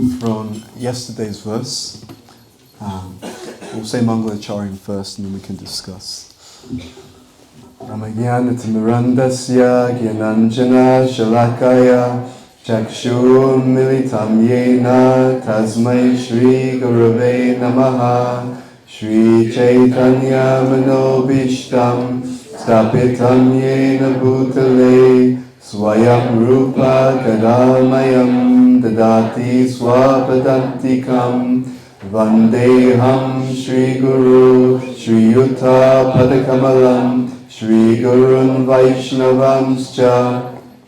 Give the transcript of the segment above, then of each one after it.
from yesterday's verse. We'll say Mangalacharan first and then we can discuss. Ramagyanatimirandasya Gyananjana Shalakaya Chakshurum Militam Yena Tasmai Shri Gurave Namaha Shri Chaitanya Manobishtam Stapitam Yena Bhutale Swayam Rupa Kadamayam Dadati Swapadantikam Vandeham Shri Guru Shri Yuta Padakamalam Shri Gurun Vaishnavamscha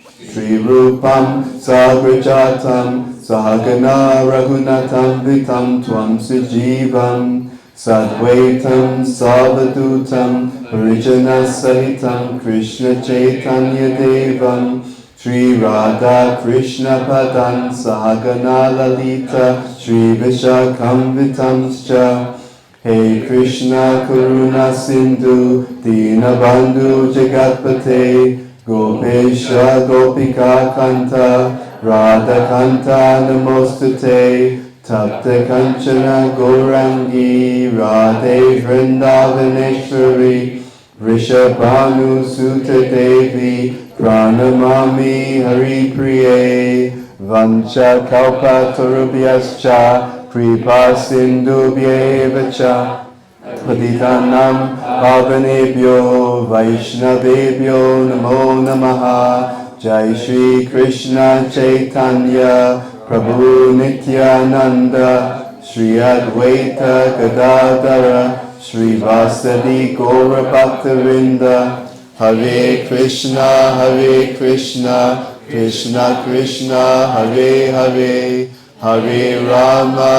Shri Rupam Sagrajatam Sahagana Raghunatam Vitam Tvam Sijivam Sadvaitam Savadutam Parijana Sahitam Krishna Chaitanya Devam Shri Radha Krishna Padan Sahagana Lalita Shri Vishakam Vitamscha Hey Krishna Karuna Sindhu Dinabandhu Jagatpate Gopesha Gopika Kanta Radha Kanta Namostate Tapta Kanchana Gourangi Radhe Vrindavaneshwari Rishabhanu Sutta Devi Pranamami Hari Priye Vancha Kalpa Turubhyascha Kripa Sindhubhyevacha Patitanam Pavanebhyo Vaishnavebhyo Namo Namaha Jai Shri Krishna Chaitanya Prabhu Nityananda Shri Advaita Gadadhara Shri Vasadi Gaura Bhaktavinda Hare Krishna, Krishna Krishna, Hare Hare, Hare Rama,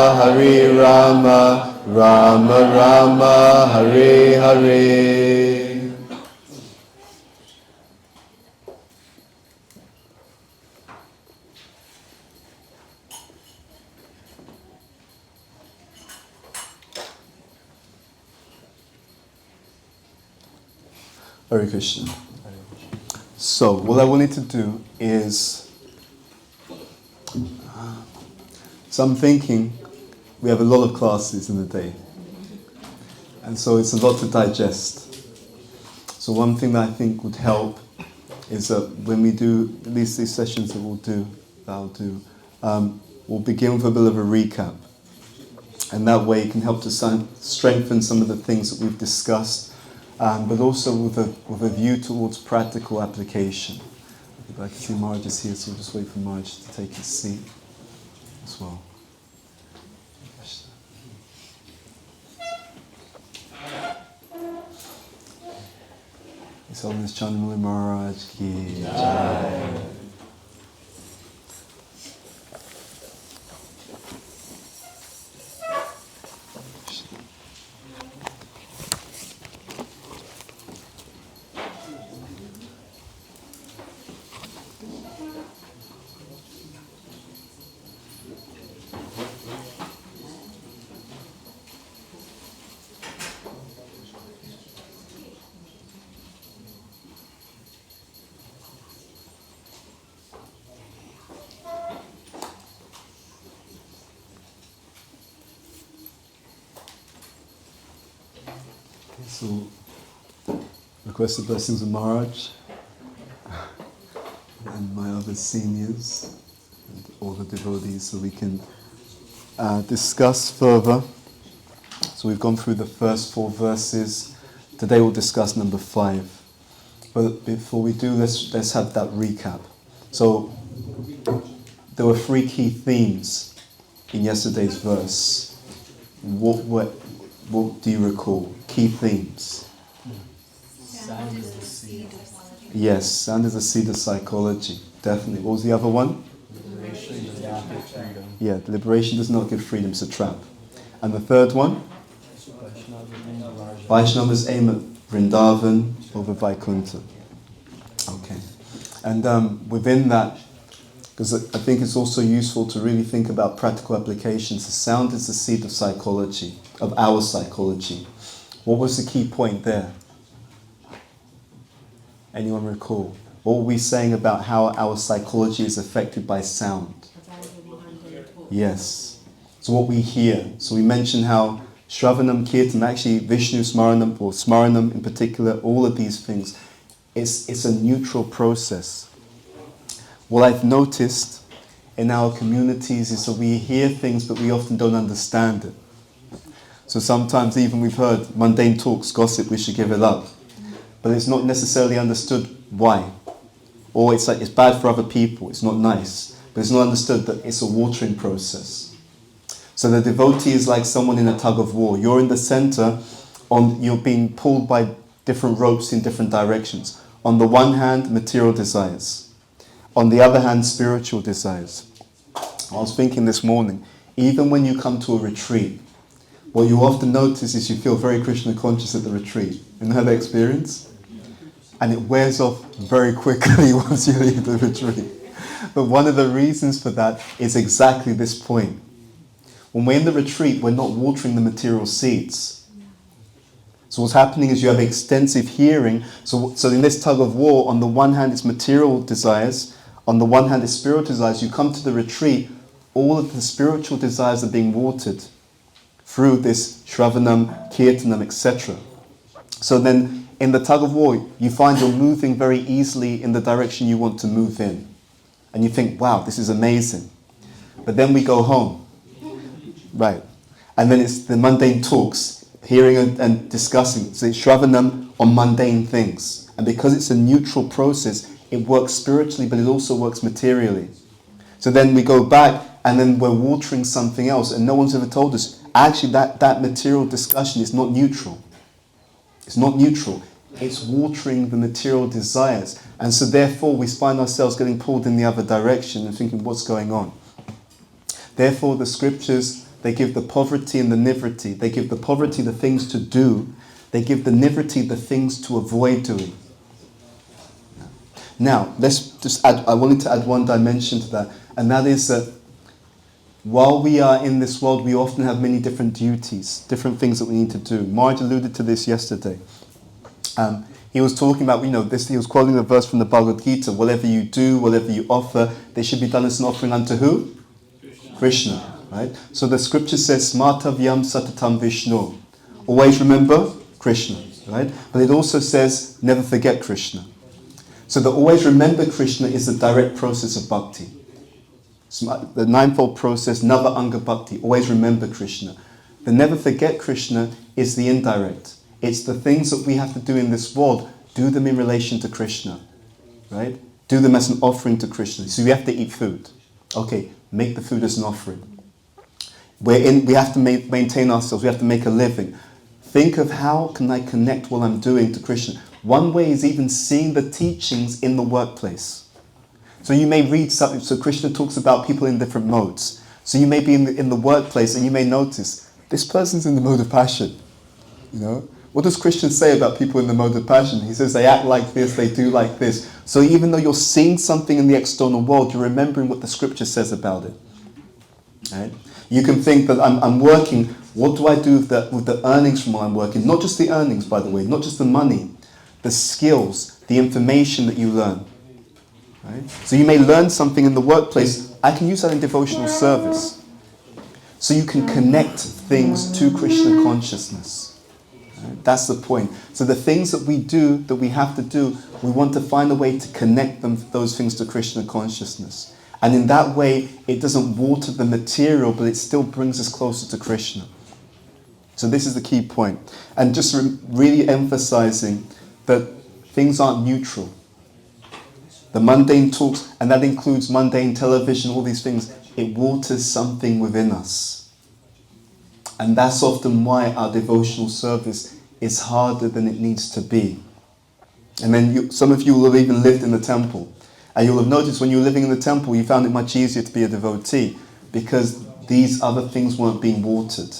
Rama Rama, Hare Hare. Hare Krishna. So, what I wanted to do is, so I'm thinking we have a lot of classes in the day, and so it's a lot to digest. So one thing that I think would help is that when we do, at least these sessions that I'll do, we'll begin with a bit of a recap, and that way it can help to strengthen some of the things that we've discussed. But also with a view towards practical application. I can see Marge is here, so we'll just wait for Marge to take his seat as well. His Holiness Candramauli Maharaj ki Jai. So, request the blessings of Maharaj and my other seniors and all the devotees so we can discuss further. So we've gone through the first 4 verses. Today we'll discuss number 5. But before we do, let's have that recap. So there were 3 key themes in yesterday's verse. What do you recall? Key themes. Sound is the seed of psychology. Yes, sound is the seed of psychology. Definitely. What was the other one? Liberation does not give freedom. Yeah, liberation does not give freedom, it's a trap. And the third one? Vaishnavas aim at Vrindavan over Vaikuntha. Okay. And within that, because I think it's also useful to really think about practical applications. The sound is the seed of psychology, of our psychology. What was the key point there? Anyone recall? What were we saying about how our psychology is affected by sound? Yes. So what we hear. So we mentioned how Shravanam, Kirtan, actually Vishnu Smaranam, or Smaranam in particular, all of these things, it's a neutral process. What I've noticed in our communities is that we hear things but we often don't understand it. So sometimes even we've heard mundane talks, gossip, we should give it up. But it's not necessarily understood why. Or it's like it's bad for other people, it's not nice. But it's not understood that it's a watering process. So the devotee is like someone in a tug of war. You're in the center, you're being pulled by different ropes in different directions. On the one hand, material desires. On the other hand, spiritual desires. I was thinking this morning, even when you come to a retreat, what you often notice is you feel very Krishna conscious at the retreat. You know that experience? And it wears off very quickly once you leave the retreat. But one of the reasons for that is exactly this point. When we're in the retreat, we're not watering the material seeds. So what's happening is you have extensive hearing. So in this tug of war, on the one hand it's material desires, on the one hand it's spiritual desires. You come to the retreat, all of the spiritual desires are being watered through this Shravanam, Kirtanam, etc. So then in the tug of war, you find you're moving very easily in the direction you want to move in. And you think, wow, this is amazing. But then we go home. Right. And then it's the mundane talks, hearing and discussing. So it's Shravanam on mundane things. And because it's a neutral process, it works spiritually, but it also works materially. So then we go back and then we're watering something else. And no one's ever told us, actually that material discussion is not neutral. It's not neutral. It's watering the material desires. And so therefore we find ourselves getting pulled in the other direction and thinking, what's going on? Therefore the scriptures, they give the poverty and the nivriti. They give the poverty the things to do. They give the nivriti the things to avoid doing. Now, let's just add, I wanted to add one dimension to that. And that is that while we are in this world, we often have many different duties, different things that we need to do. Marge alluded to this yesterday. He was talking about, he was quoting a verse from the Bhagavad Gita, whatever you do, whatever you offer, they should be done as an offering unto who? Krishna, right? So the scripture says, Smartavyam Satatam Vishnu. Always remember Krishna, right? But it also says, never forget Krishna. So the always remember Krishna is the direct process of bhakti. The ninefold process, Nava Anga Bhakti, always remember Krishna. The never forget Krishna is the indirect. It's the things that we have to do in this world, do them in relation to Krishna, right? Do them as an offering to Krishna. So we have to eat food. Okay, make the food as an offering. We have to maintain ourselves, we have to make a living. Think of how can I connect what I'm doing to Krishna. One way is even seeing the teachings in the workplace. So you may read something, so Krishna talks about people in different modes. So you may be in the workplace and you may notice, this person's in the mode of passion. What does Krishna say about people in the mode of passion? He says they act like this, they do like this. So even though you're seeing something in the external world, you're remembering what the scripture says about it. Right? You can think that I'm working, what do I do with the earnings from while I'm working? Not just the earnings, by the way, not just the money, the skills, the information that you learn. Right? So you may learn something in the workplace. I can use that in devotional service. So you can connect things to Krishna consciousness. Right? That's the point. So the things that we do, that we have to do, we want to find a way to connect those things to Krishna consciousness. And in that way, it doesn't water the material, but it still brings us closer to Krishna. So this is the key point. And just really emphasizing that things aren't neutral. The mundane talks, and that includes mundane television, all these things, it waters something within us. And that's often why our devotional service is harder than it needs to be. And then some of you will have even lived in the temple. And you'll have noticed when you were living in the temple, you found it much easier to be a devotee because these other things weren't being watered.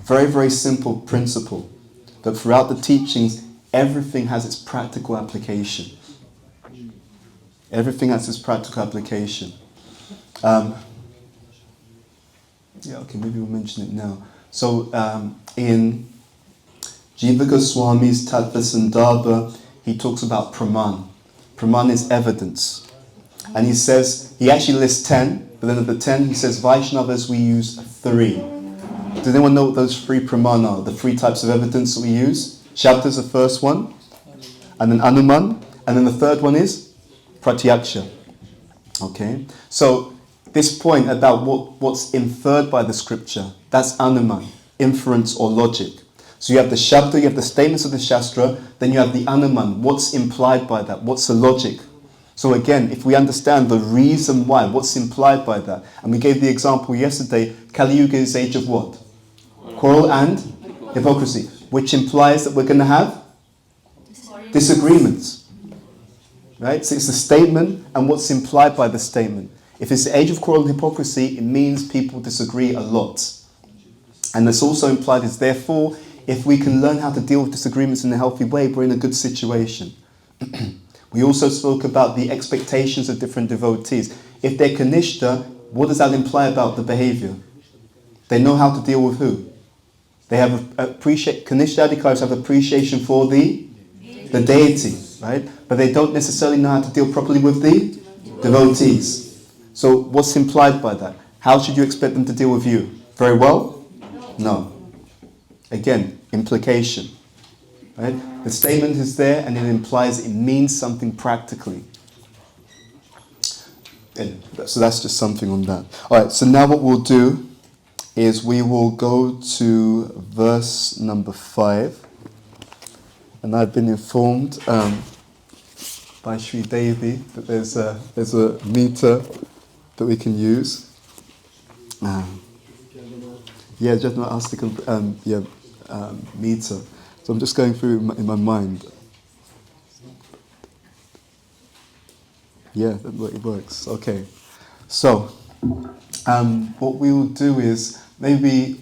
Very, very simple principle. That throughout the teachings, everything has its practical application. Everything has its practical application. Maybe we'll mention it now. So in Jiva Goswami's Tattva Sandarbha, he talks about Praman. Praman is evidence. And he says, he actually lists 10, But then of the 10, he says Vaishnavas we use 3. Does anyone know what those 3 pramana are? The 3 types of evidence that we use? Shabda is the first one, and then Anuman, and then the third one is Pratyaksha. Okay? So this point about what's inferred by the scripture, that's Anuman, inference or logic. So you have the Shabda, you have the statements of the Shastra, then you have the Anuman, what's implied by that, what's the logic. So again, if we understand the reason why, what's implied by that, and we gave the example yesterday, Kali Yuga is age of what? Quarrel and hypocrisy, which implies that we're going to have disagreements. Right? So it's the statement and what's implied by the statement. If it's the age of quarrel and hypocrisy, it means people disagree a lot. And this also implied is therefore, if we can learn how to deal with disagreements in a healthy way, we're in a good situation. We also spoke about the expectations of different devotees. If they're Kanishta, what does that imply about the behavior? They know how to deal with who? They have Kanishta Adhikaris have appreciation for the deity, right? But they don't necessarily know how to deal properly with the devotees. So what's implied by that? How should you expect them to deal with you? Very well? No. Again, implication. Right? The statement is there and it implies it means something practically. And so that's just something on that. Alright, so now what we'll do is we will go to verse number 5. And I've been informed by Sri Devi that there's a meter that we can use. Just not asked to meter. So I'm just going through in my mind. Yeah, it works. Okay. So what we will do is maybe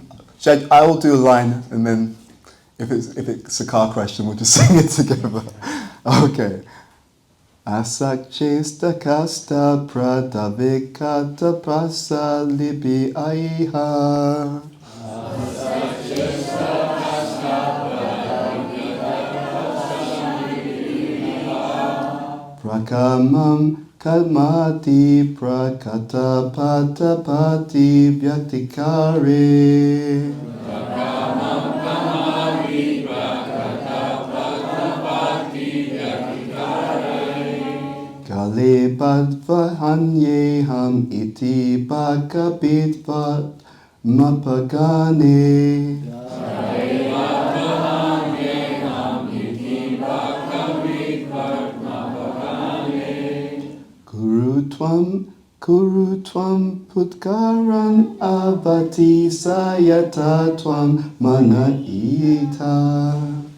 I will do a line, and then if it's a car crash, then we'll just sing it together. Okay. Asakchesta kasta pradavikata prasa libi aiha. Prakamam kalmati prakata patapati vyaktikare. Prakamam kalmati prakata patapati vyaktikare. Kale badvahanyeham iti bhagabitvat mapagane. Kuru tvam putkaran avati sayata tvam mana ita.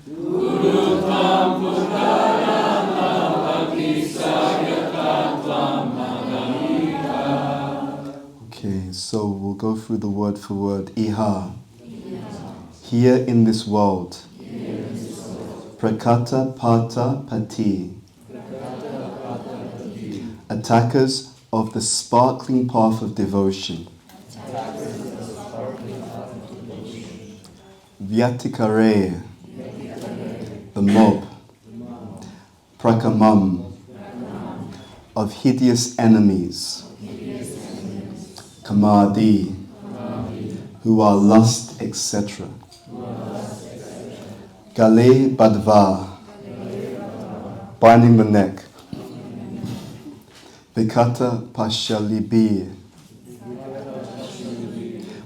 Kuru tvam putkaran avati sayata tvam mana ita. Okay, so we'll go through the word for word. Iha. Here in this world. Prakata pata pati. Attackers of the sparkling path of devotion. Vyatikare, the mob. Prakamam, of hideous enemies. Kamadi, who are lust, etc. Gale badva, binding the neck. Vikata Pashalibi,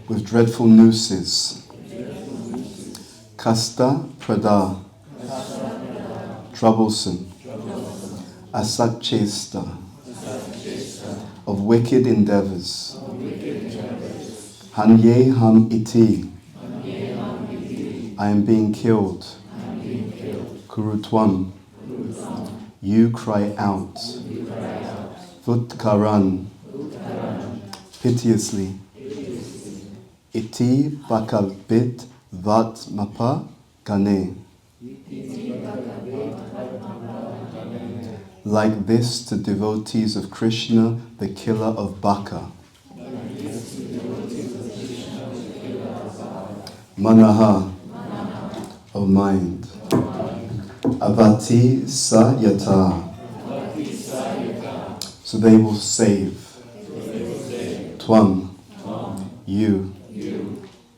with dreadful nooses. Kasta Prada, troublesome. Asakchesta, of wicked endeavors. Hanye ham iti, I am being killed. Kurutwam, you cry out. Utkaran, piteously. Iti bakalbit vat mapa gane. Like this to devotees of Krishna, the killer of Baka. Manah, of mind. Avati sa yata. So they will save. Twam, you,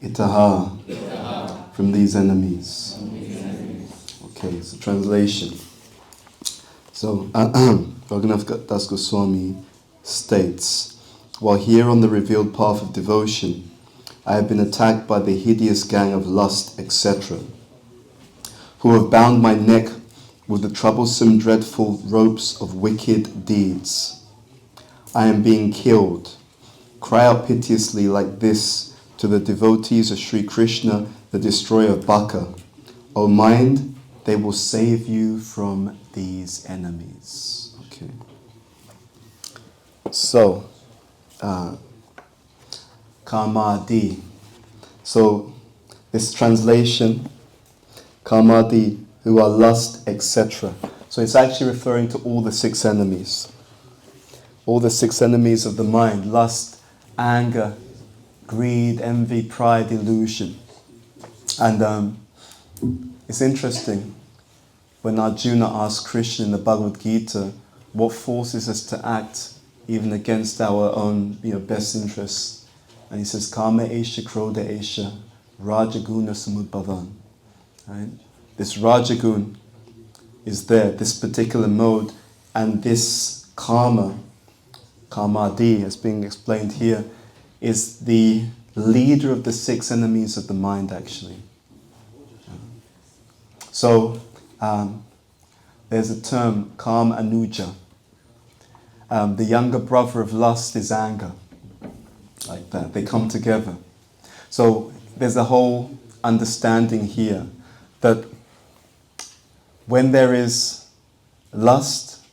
itaha, from these enemies. Okay, so translation. So, Raghunath Das Goswami states, while here on the revealed path of devotion, I have been attacked by the hideous gang of lust, etc., who have bound my neck with the troublesome, dreadful ropes of wicked deeds. I am being killed. Cry out piteously like this to the devotees of Sri Krishna, the destroyer of Baka. O mind, they will save you from these enemies. Okay. So, Kamadi. So, this translation, Kamadi, who are lust, etc. So it's actually referring to all the 6 enemies. All the 6 enemies of the mind: lust, anger, greed, envy, pride, illusion. And it's interesting, when Arjuna asked Krishna in the Bhagavad Gita, what forces us to act even against our own best interests? And he says, Kama esha, Krodha esha, Rajaguna samudbhavan. Right? This Rajagun is there, this particular mode, and this karma, Kamadi, as being explained here, is the leader of the 6 enemies of the mind, actually. So, there's a term, Kam Anuja. The younger brother of lust is anger. Like that. They come together. So, there's a whole understanding here that when there is lust,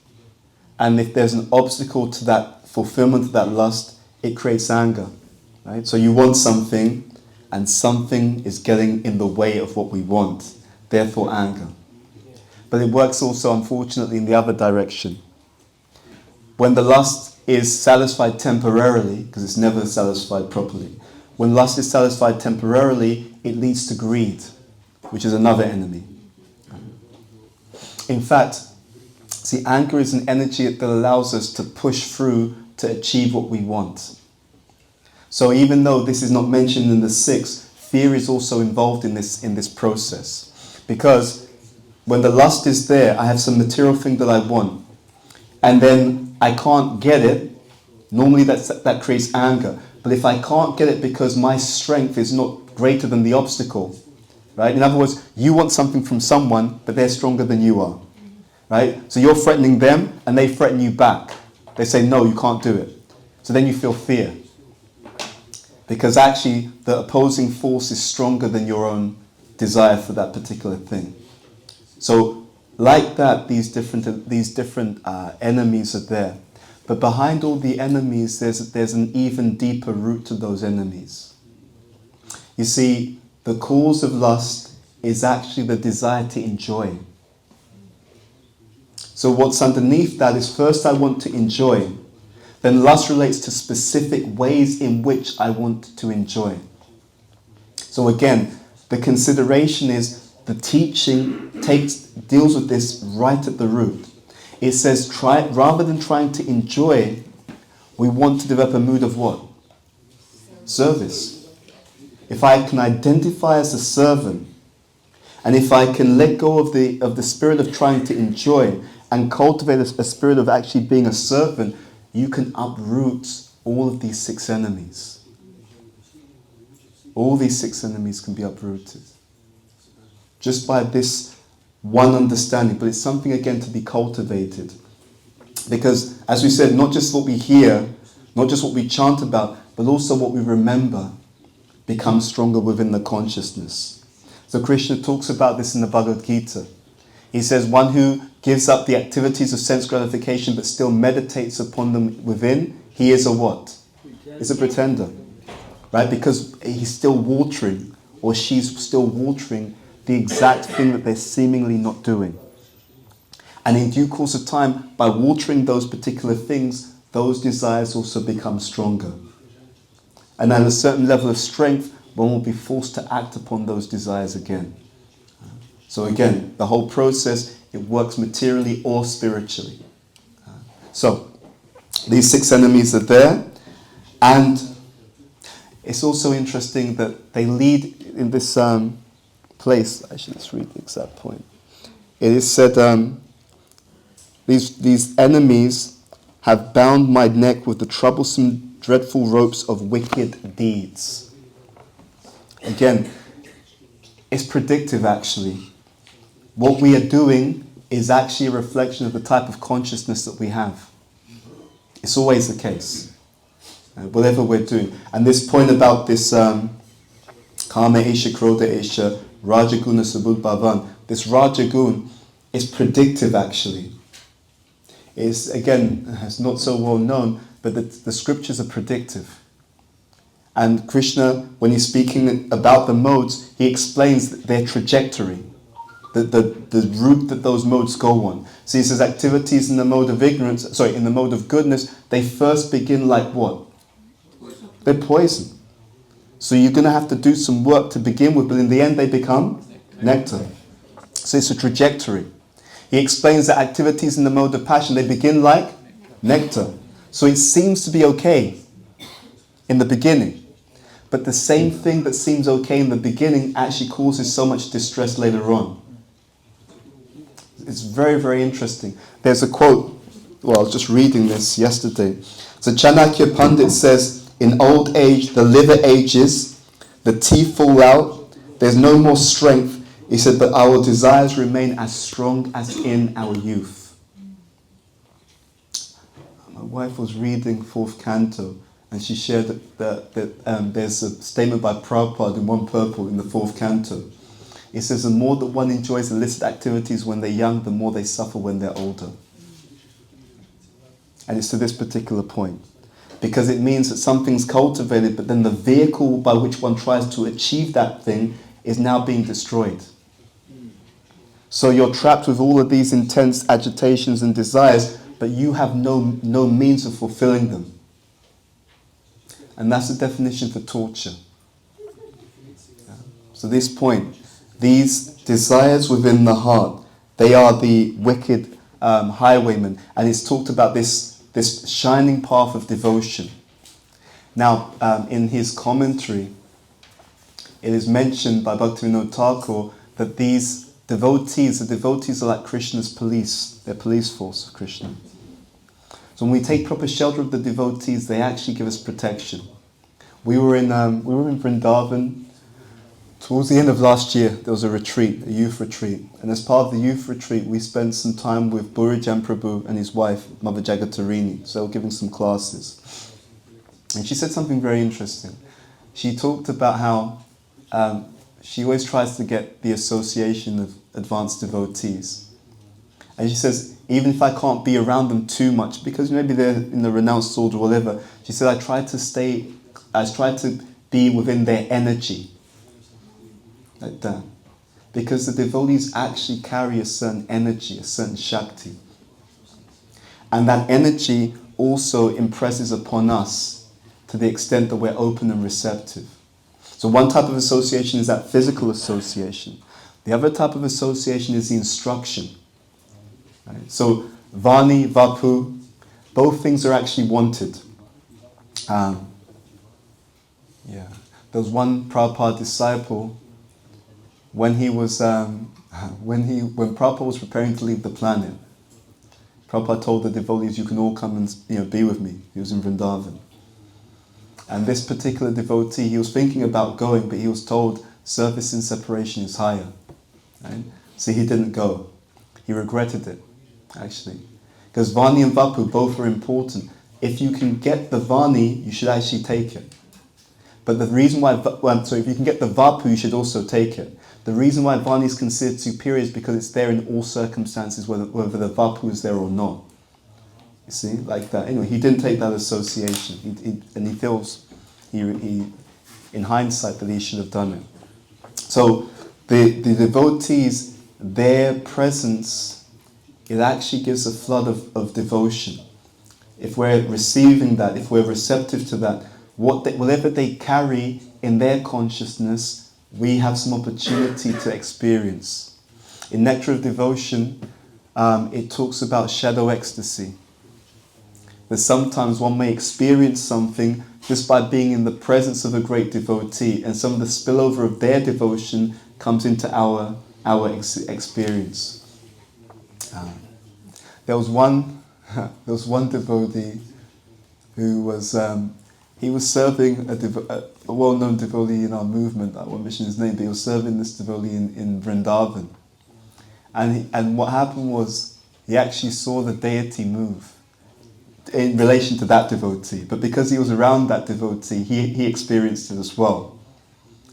and if there's an obstacle to that fulfillment of that lust, it creates anger. Right? So you want something, and something is getting in the way of what we want. Therefore anger. But it works also, unfortunately, in the other direction. When the lust is satisfied temporarily, because it's never satisfied properly, when lust is satisfied temporarily, it leads to greed, which is another enemy. In fact, see, anger is an energy that allows us to push through to achieve what we want. So even though this is not mentioned in the 6, fear is also involved in this process. Because when the lust is there, I have some material thing that I want, and then I can't get it. Normally that creates anger. But if I can't get it because my strength is not greater than the obstacle, right? In other words, you want something from someone, but they're stronger than you are, right? So you're threatening them, and they threaten you back. They say, no, you can't do it. So then you feel fear. Because actually, the opposing force is stronger than your own desire for that particular thing. So, like that, these different enemies are there. But behind all the enemies, there's an even deeper root to those enemies. You see, the cause of lust is actually the desire to enjoy. So what's underneath that is, first I want to enjoy. Then lust relates to specific ways in which I want to enjoy. So again, the consideration is the teaching deals with this right at the root. It says, rather than trying to enjoy, we want to develop a mood of what? Service. If I can identify as a servant, and if I can let go of the spirit of trying to enjoy and cultivate a spirit of actually being a servant, you can uproot all of these 6 enemies. All these 6 enemies can be uprooted. Just by this one understanding. But it's something, again, to be cultivated. Because, as we said, not just what we hear, not just what we chant about, but also what we remember becomes stronger within the consciousness. So Krishna talks about this in the Bhagavad Gita. He says, one who gives up the activities of sense gratification but still meditates upon them within, he is a what? He's a pretender. Right? Because he's still watering, or she's still watering the exact thing that they're seemingly not doing. And in due course of time, by watering those particular things, those desires also become stronger. And at a certain level of strength, one will be forced to act upon those desires again. So again, the whole process, it works materially or spiritually. So, these 6 enemies are there, and it's also interesting that they lead in this place. Actually, let's read the exact point. It is said, these enemies have bound my neck with the troublesome, dreadful ropes of wicked deeds. Again, it's predictive actually. What we are doing is actually a reflection of the type of consciousness that we have. It's always the case. Whatever we're doing. And this point about this Kama Esha, Krodha Esha, Rajaguna Subud Bhavan, this Rajagun is predictive actually. It's, again, it's not so well known, but the scriptures are predictive. And Krishna, when he's speaking about the modes, he explains their trajectory, the route that those modes go on. So he says activities in the mode of ignorance, in the mode of goodness, they first begin like what? They're poison. So you're going to have to do some work to begin with, but in the end they become nectar. So it's a trajectory. He explains that activities in the mode of passion, they begin like nectar. So it seems to be okay in the beginning. But the same thing that seems okay in the beginning actually causes so much distress later on. It's very, very interesting. There's a quote, I was just reading this yesterday. So Chanakya Pandit says, in old age, the liver ages, the teeth fall out, there's no more strength. He said, but our desires remain as strong as in our youth. My wife was reading 4th canto, and she shared that there's a statement by Prabhupada in one purple in the 4th canto. It says, the more that one enjoys illicit activities when they're young, the more they suffer when they're older. And it's to this particular point. Because it means that something's cultivated, but then the vehicle by which one tries to achieve that thing is now being destroyed. So you're trapped with all of these intense agitations and desires, but you have no means of fulfilling them. And that's the definition for torture. So this point, these desires within the heart, they are the wicked highwaymen. And it's talked about this shining path of devotion. Now, in his commentary, it is mentioned by Bhaktivinoda Thakur that the devotees are like Krishna's police. They're police force of Krishna. So when we take proper shelter of the devotees, they actually give us protection. We were in Vrindavan. Towards the end of last year, there was a retreat, a youth retreat. And as part of the youth retreat, we spent some time with Burijan Prabhu and his wife, Mother Jagatarini. So giving some classes. And she said something very interesting. She talked about how she always tries to get the association of advanced devotees. And she says, even if I can't be around them too much, because maybe they're in the renounced order or whatever, she said, I try to be within their energy. Like that. Because the devotees actually carry a certain energy, a certain Shakti. And that energy also impresses upon us to the extent that we're open and receptive. So one type of association is that physical association. The other type of association is the instruction. Right? So Vani, Vapu, both things are actually wanted. There was one Prabhupada disciple. When Prabhupada was preparing to leave the planet, Prabhupada told the devotees, you can all come and be with me. He was in Vrindavan. And this particular devotee, he was thinking about going, but he was told service in separation is higher. Right? So he didn't go. He regretted it, actually. Because Vani and Vapu both are important. If you can get the Vani, you should actually take it. But the reason why, if you can get the Vapu, you should also take it. The reason why Vani is considered superior is because it's there in all circumstances, whether the Vapu is there or not. You see, like that. Anyway, he didn't take that association. He feels, in hindsight, that he should have done it. So, the devotees, their presence, it actually gives a flood of devotion. If we're receiving that, if we're receptive to that, whatever they carry in their consciousness, we have some opportunity to experience. In Nectar of Devotion, it talks about shadow ecstasy. that sometimes one may experience something just by being in the presence of a great devotee, and some of the spillover of their devotion comes into our experience. There was one devotee who was he was serving a well-known devotee in our movement. I won't mention his name, but he was serving this devotee in Vrindavan, and what happened was he actually saw the deity move in relation to that devotee, but because he was around that devotee, he experienced it as well.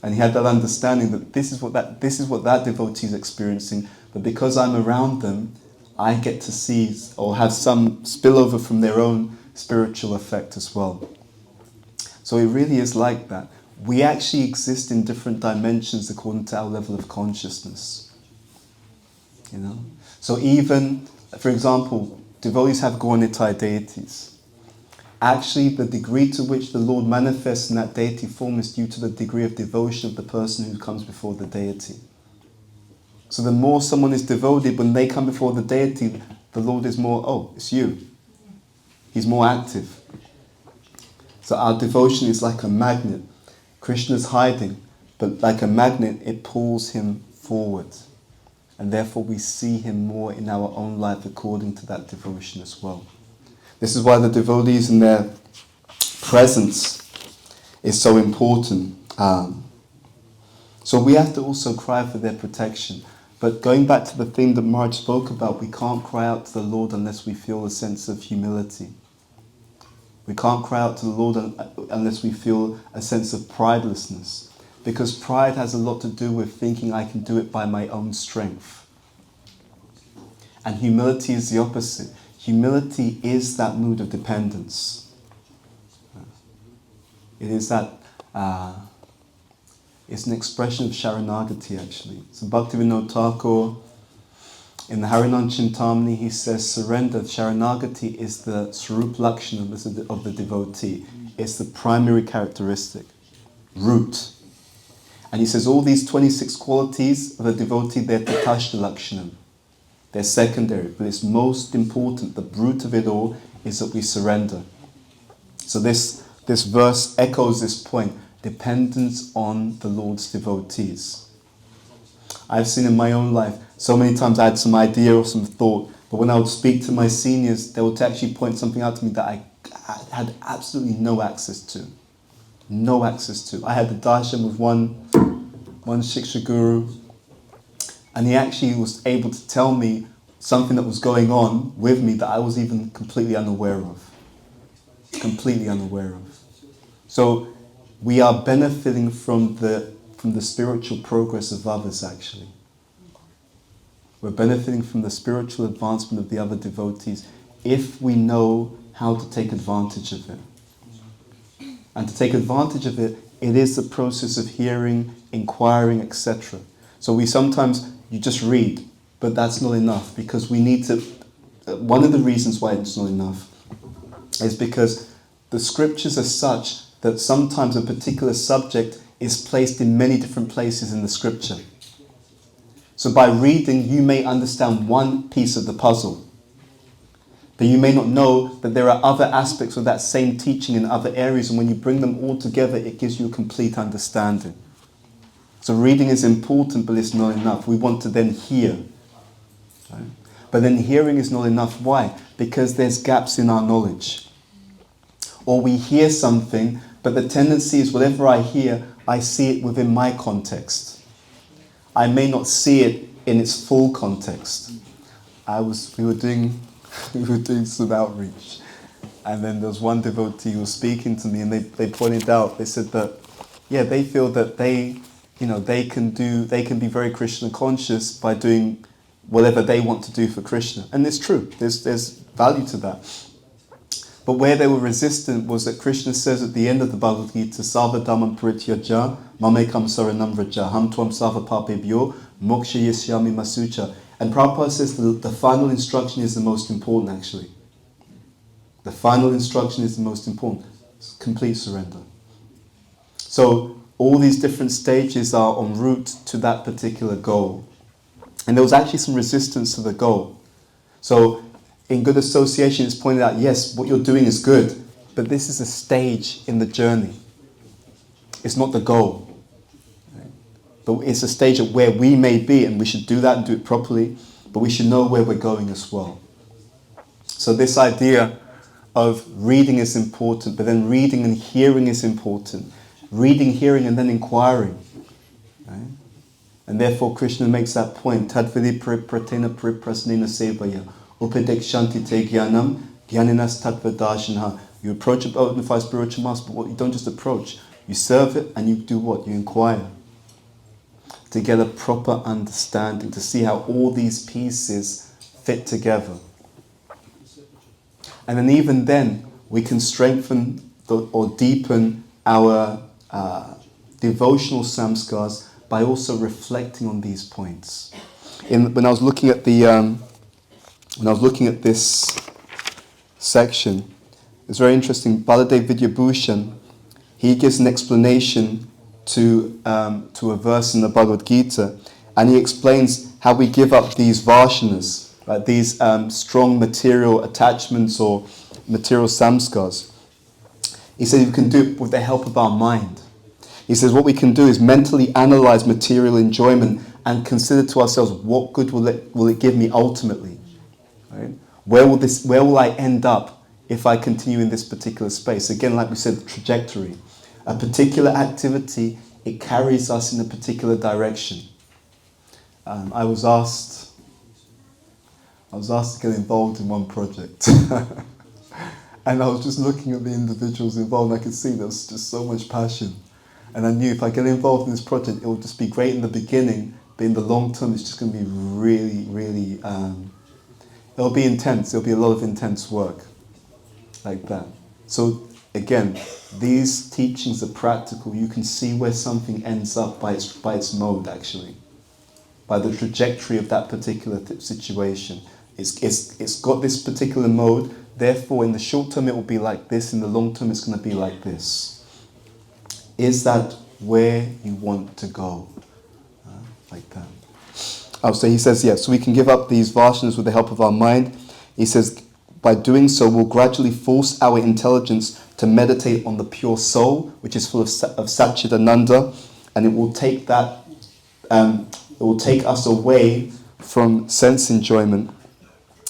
And he had that understanding that this is what that devotee is experiencing, but because I'm around them, I get to see or have some spillover from their own spiritual effect as well. So it really is like that. We actually exist in different dimensions according to our level of consciousness. You know? So even, for example, devotees have Gauranitai deities. Actually, the degree to which the Lord manifests in that deity form is due to the degree of devotion of the person who comes before the deity. So the more someone is devoted, when they come before the deity, the Lord is more, oh, it's you. He's more active. So our devotion is like a magnet. Krishna's hiding, but like a magnet, it pulls him forward. And therefore we see him more in our own life according to that devotion as well. This is why the devotees and their presence is so important. So we have to also cry for their protection. But going back to the thing that Maharaj spoke about, we can't cry out to the Lord unless we feel a sense of humility. We can't cry out to the Lord unless we feel a sense of pridelessness. Because pride has a lot to do with thinking I can do it by my own strength. And humility is the opposite. Humility is that mood of dependence. It is that, it's an expression of Sharanagati actually. So Bhaktivinoda Thakur, in the Harinam Chintamani, he says surrender, Sharanagati is the Swarup Lakshana of the devotee. It's the primary characteristic, root. And he says all these 26 qualities of a devotee, they're Tatashta Lakshanam. They're secondary, but it's most important, the root of it all is that we surrender. So this verse echoes this point, dependence on the Lord's devotees. I've seen in my own life, so many times I had some idea or some thought, but when I would speak to my seniors, they would actually point something out to me that I had absolutely no access to. No access to. I had the darshan with one Shiksha Guru, and he actually was able to tell me something that was going on with me that I was even completely unaware of. Completely unaware of. So we are benefiting from the spiritual progress of others actually. We're benefiting from the spiritual advancement of the other devotees if we know how to take advantage of it. And to take advantage of it, it is the process of hearing, inquiring, etc. So we sometimes, you just read, but that's not enough because we need to, one of the reasons why it's not enough is because the scriptures are such that sometimes a particular subject is placed in many different places in the scripture. So by reading, you may understand one piece of the puzzle, but you may not know that there are other aspects of that same teaching in other areas, and when you bring them all together, it gives you a complete understanding. So reading is important, but it's not enough. We want to then hear. Right? But then hearing is not enough. Why? Because there's gaps in our knowledge. Or we hear something, but the tendency is whatever I hear, I see it within my context. I may not see it in its full context. We were doing some outreach, and then there was one devotee who was speaking to me, and they pointed out, they said that, yeah, they feel that they can be very Krishna conscious by doing whatever they want to do for Krishna. And it's true, there's value to that. But where they were resistant was that Krishna says at the end of the Bhagavad Gita, Sarva dhammam parityaja, mamekam saranam vraja, ham tvam sarva papebhyo, moksha yisyami masucha. And Prabhupada says the final instruction is the most important actually. The final instruction is the most important. It's complete surrender. So all these different stages are en route to that particular goal. And there was actually some resistance to the goal. So in good association, it's pointed out, yes, what you're doing is good, but this is a stage in the journey. It's not the goal. Right? But it's a stage of where we may be, and we should do that and do it properly, but we should know where we're going as well. So this idea of reading is important, but then reading and hearing is important. Reading, hearing, and then inquiring. Right? And therefore Krishna makes that point. Tadvidi pratena priprasnena sevaya. Upadekshanti te jnanam jnaninas tattvadarshana. You approach a bona fide spiritual master, but you don't just approach. You serve it and you do what? You inquire. To get a proper understanding, to see how all these pieces fit together. And then even then, we can strengthen or deepen our devotional samskars by also reflecting on these points. When I was looking at this section, it's very interesting. Baladev Vidyabhushan, he gives an explanation to a verse in the Bhagavad Gita, and he explains how we give up these varshanas, right? These strong material attachments or material samskars. He says we can do it with the help of our mind. He says what we can do is mentally analyze material enjoyment and consider to ourselves, what good will it give me ultimately? Right? Where will I end up if I continue in this particular space? Again, like we said, the trajectory. A particular activity, it carries us in a particular direction. I was asked to get involved in one project. And I was just looking at the individuals involved, and I could see there was just so much passion. And I knew if I get involved in this project, it will just be great in the beginning, but in the long term, it's just going to be really, really, it'll be intense. There'll be a lot of intense work like that. So again, these teachings are practical. You can see where something ends up by its mode, actually, by the trajectory of that particular situation. It's got this particular mode. Therefore, in the short term, it will be like this. In the long term, it's going to be like this. Is that where you want to go? Like that. Oh, so he says, so we can give up these varshanas with the help of our mind. He says, by doing so, we'll gradually force our intelligence to meditate on the pure soul, which is full of Satchidananda, and it will take us away from sense enjoyment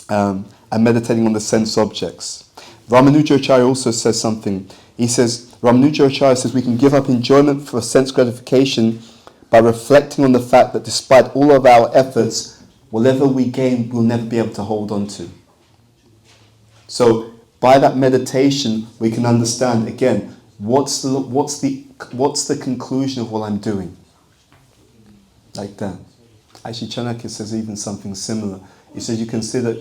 and meditating on the sense objects. Ramanujacharya also says something. He says, Ramanujacharya says we can give up enjoyment for sense gratification by reflecting on the fact that despite all of our efforts, whatever we gain, we'll never be able to hold on to. So by that meditation, we can understand again what's the conclusion of what I'm doing. Like that. Actually, Chanakya says even something similar. He says you consider.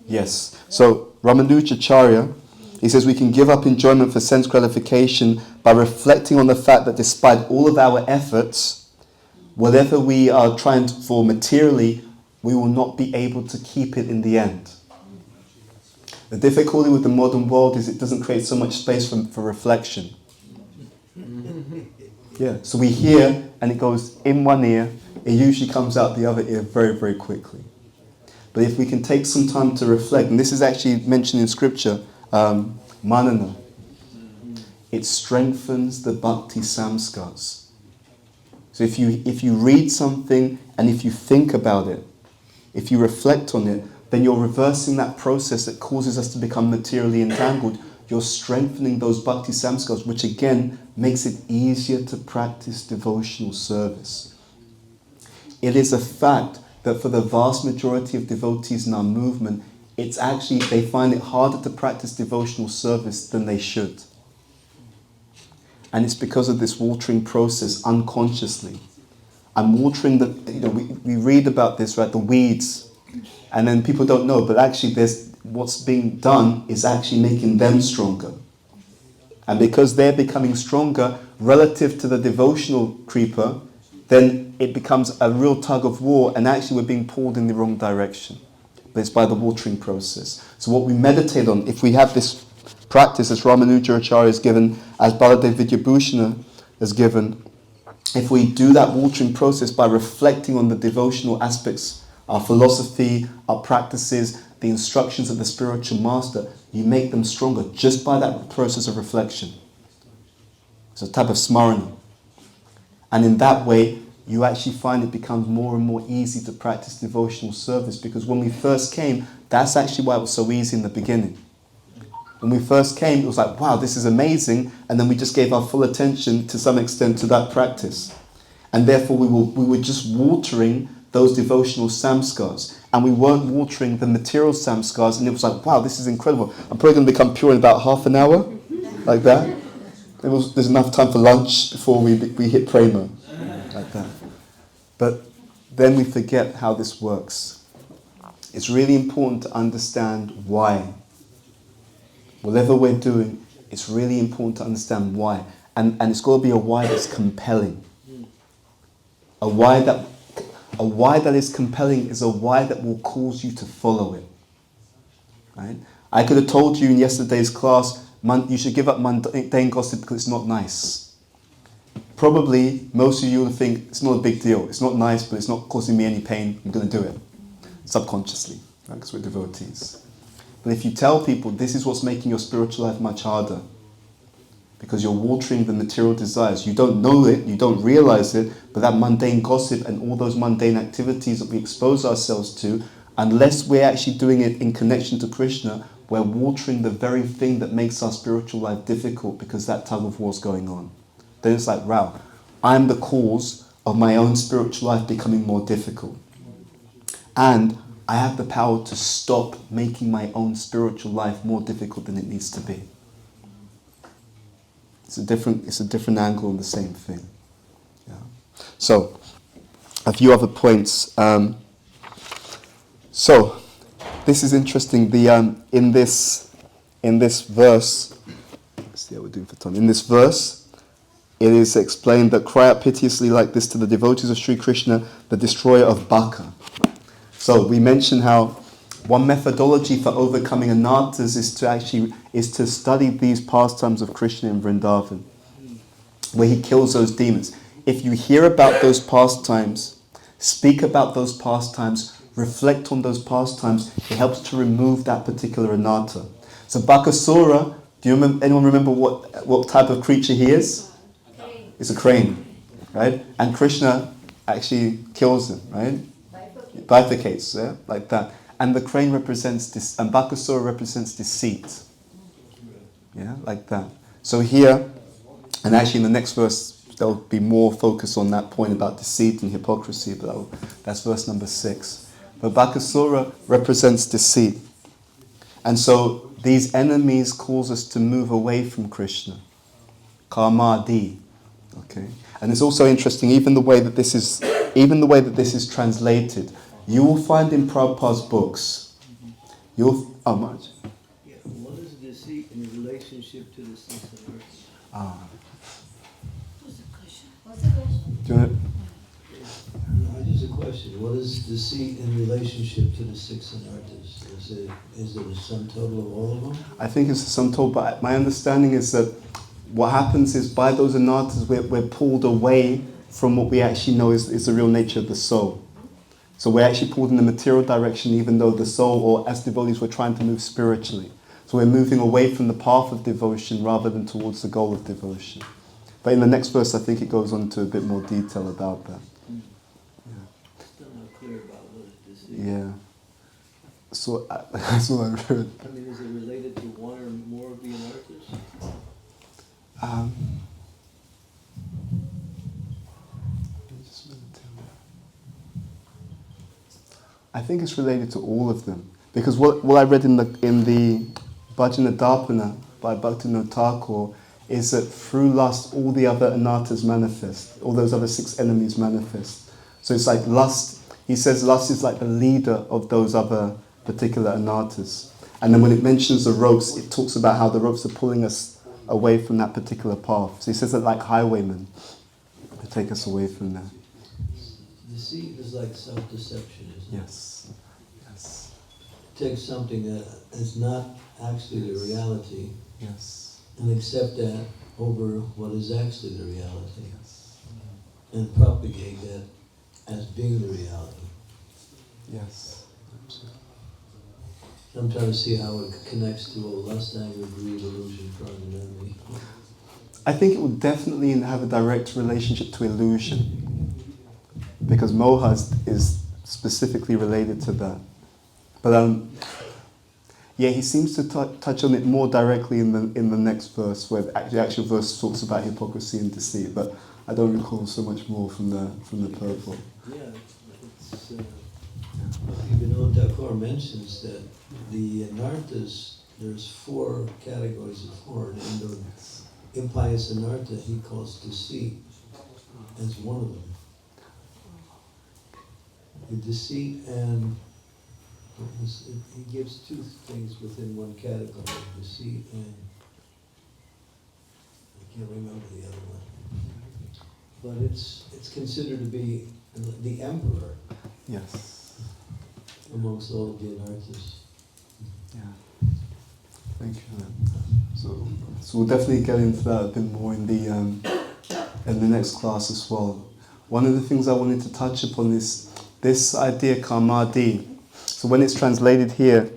Yes. So Ramanujacharya, he says we can give up enjoyment for sense gratification by reflecting on the fact that despite all of our efforts, whatever we are trying for materially, we will not be able to keep it in the end. The difficulty with the modern world is it doesn't create so much space for reflection. Yeah, so we hear and it goes in one ear, it usually comes out the other ear very, very quickly. But if we can take some time to reflect, and this is actually mentioned in scripture, Manah, it strengthens the bhakti samskars. So if you read something and if you think about it, if you reflect on it, then you're reversing that process that causes us to become materially entangled. You're strengthening those bhakti samskars, which again makes it easier to practice devotional service. It is a fact that for the vast majority of devotees in our movement, it's actually, they find it harder to practice devotional service than they should. And it's because of this watering process unconsciously. I'm watering we read about this, right, the weeds, and then people don't know, but actually what's being done is actually making them stronger. And because they're becoming stronger relative to the devotional creeper, then it becomes a real tug of war, and actually we're being pulled in the wrong direction. But it's by the watering process. So what we meditate on, if we have this practice as Ramanujacharya is given, as Baladev Vidyabhushan is given, if we do that watering process by reflecting on the devotional aspects, our philosophy, our practices, the instructions of the spiritual master, you make them stronger just by that process of reflection. It's a type of smarana. And in that way, you actually find it becomes more and more easy to practice devotional service, because when we first came, that's actually why it was so easy in the beginning. When we first came, it was like, wow, this is amazing, and then we just gave our full attention to some extent to that practice. And therefore we were just watering those devotional samskars, and we weren't watering the material samskars, and it was like, wow, this is incredible. I'm probably going to become pure in about half an hour, like that. There's enough time for lunch before we hit prema, like that. But then we forget how this works. It's really important to understand why. Whatever we're doing, it's really important to understand why. And it's got to be a why that's compelling. A why that is compelling is a why that will cause you to follow it. Right? I could have told you in yesterday's class, you should give up mundane gossip because it's not nice. Probably most of you will think it's not a big deal. It's not nice, but it's not causing me any pain. I'm going to do it subconsciously, right? Because we're devotees. But if you tell people this is what's making your spiritual life much harder, because you're watering the material desires, you don't know it, you don't realize it, but that mundane gossip and all those mundane activities that we expose ourselves to, unless we're actually doing it in connection to Krishna, we're watering the very thing that makes our spiritual life difficult, because that tug of war is going on. Then it's like, wow, I'm the cause of my own spiritual life becoming more difficult. And I have the power to stop making my own spiritual life more difficult than it needs to be. It's a different angle on the same thing. Yeah. So, a few other points. So, this is interesting. In this verse, let's see how we're doing for time. In this verse, it is explained that cry out piteously like this to the devotees of Sri Krishna, the destroyer of Baka. So we mentioned how one methodology for overcoming anarthas is to study these pastimes of Krishna in Vrindavan, where he kills those demons. If you hear about those pastimes, speak about those pastimes, reflect on those pastimes, it helps to remove that particular anartha. So Bakasura, anyone remember what type of creature he is? It's a crane, right? And Krishna actually kills him, right? Bifurcates, yeah? Like that. And the crane represents this, and Bakasura represents deceit. Yeah, like that. So here, and actually in the next verse, there'll be more focus on that point about deceit and hypocrisy, but that's verse number 6. But Bakasura represents deceit. And so these enemies cause us to move away from Krishna. Karmadi. Okay. And it's also interesting, even the way that this is translated. You will find in Prabhupada's books, how much? Yeah, what is deceit in relationship to the six anarthas? What's the question? Do you want Just a question. What is deceit in relationship to the six anarthas? Is it a sum total of all of them? I think it's a sum total, but my understanding is that what happens is by those anarthas we're pulled away from what we actually know is the real nature of the soul. So we're actually pulled in the material direction, even though the soul, or as devotees, we're trying to move spiritually. So we're moving away from the path of devotion rather than towards the goal of devotion. But in the next verse, I think it goes on to a bit more detail about that. Still not clear about what is deceit. Yeah. So that's what I heard. I mean, is it related to one or more of the anarthas? I think it's related to all of them, because what I read in the Bhajana Darpana by Bhaktivinoda Thakur is that through lust all the other anarthas manifest, all those other 6 enemies manifest. So it's like lust. He says lust is like the leader of those other particular anarthas. And then when it mentions the ropes, it talks about how the ropes are pulling us away from that particular path. So he says that like highwaymen to take us away from that. Deceit is like self-deception, isn't it? Yes. Yes. Take something that is not actually the reality Yes. and accept that over what is actually the reality. Yes. And propagate that as being the reality. Yes. I'm trying to see how it connects to lust, anger, greed, illusion, pride, and envy. I think it would definitely have a direct relationship to illusion, because moha is specifically related to that. But yeah, he seems to touch on it more directly in the next verse, where the actual verse talks about hypocrisy and deceit. But I don't recall so much more from the purport. Yeah, it's, even Thakur mentions that the anarthas, there's 4 categories of horn, and the impious anartha he calls deceit as one of them. The deceit and he gives 2 things within one category, deceit and I can't remember the other one. But it's considered to be the emperor. Yes. Amongst all of the anarthas. Yeah. Thank you for that. So we'll definitely get into that a bit more in the next class as well. One of the things I wanted to touch upon is this idea kamadi. So when it's translated here,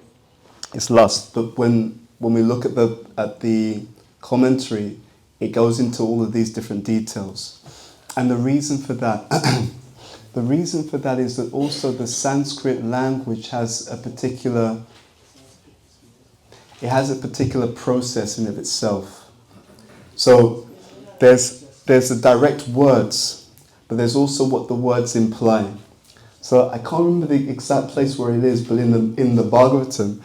it's lust. But when we look at the commentary, it goes into all of these different details. And the reason for that, is that also the Sanskrit language has a particular process in of itself. So there's the direct words, but there's also what the words imply. So I can't remember the exact place where it is, but in the Bhagavatam,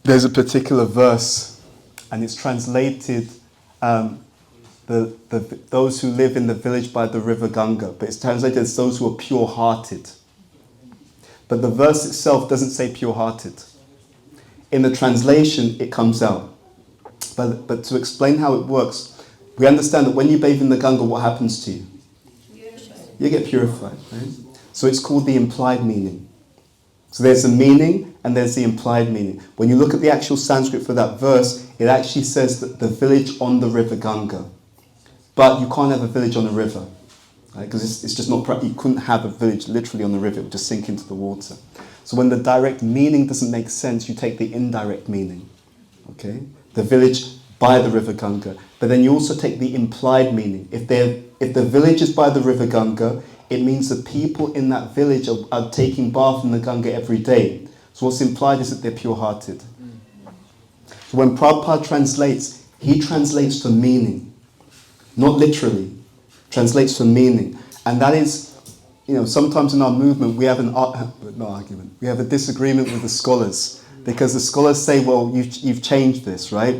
there's a particular verse, and it's translated those who live in the village by the river Ganga, but it's translated as those who are pure-hearted. But the verse itself doesn't say pure-hearted. In the translation, it comes out. But to explain how it works, we understand that when you bathe in the Ganga, what happens to you? You get purified, right? So it's called the implied meaning. So there's the meaning and there's the implied meaning. When you look at the actual Sanskrit for that verse, it actually says that the village on the river Ganga. But you can't have a village on a river, right? Because it's just not practical. You couldn't have a village literally on the river. It would just sink into the water. So when the direct meaning doesn't make sense, you take the indirect meaning. Okay? The village by the river Ganga. But then you also take the implied meaning. If the village is by the river Ganga, it means the people in that village are taking bath in the Ganga every day. So what's implied is that they're pure-hearted. So when Prabhupada translates, he translates for meaning, not literally. Translates for meaning. And that is, sometimes in our movement we have we have a disagreement with the scholars. Because the scholars say, well, you've changed this, right?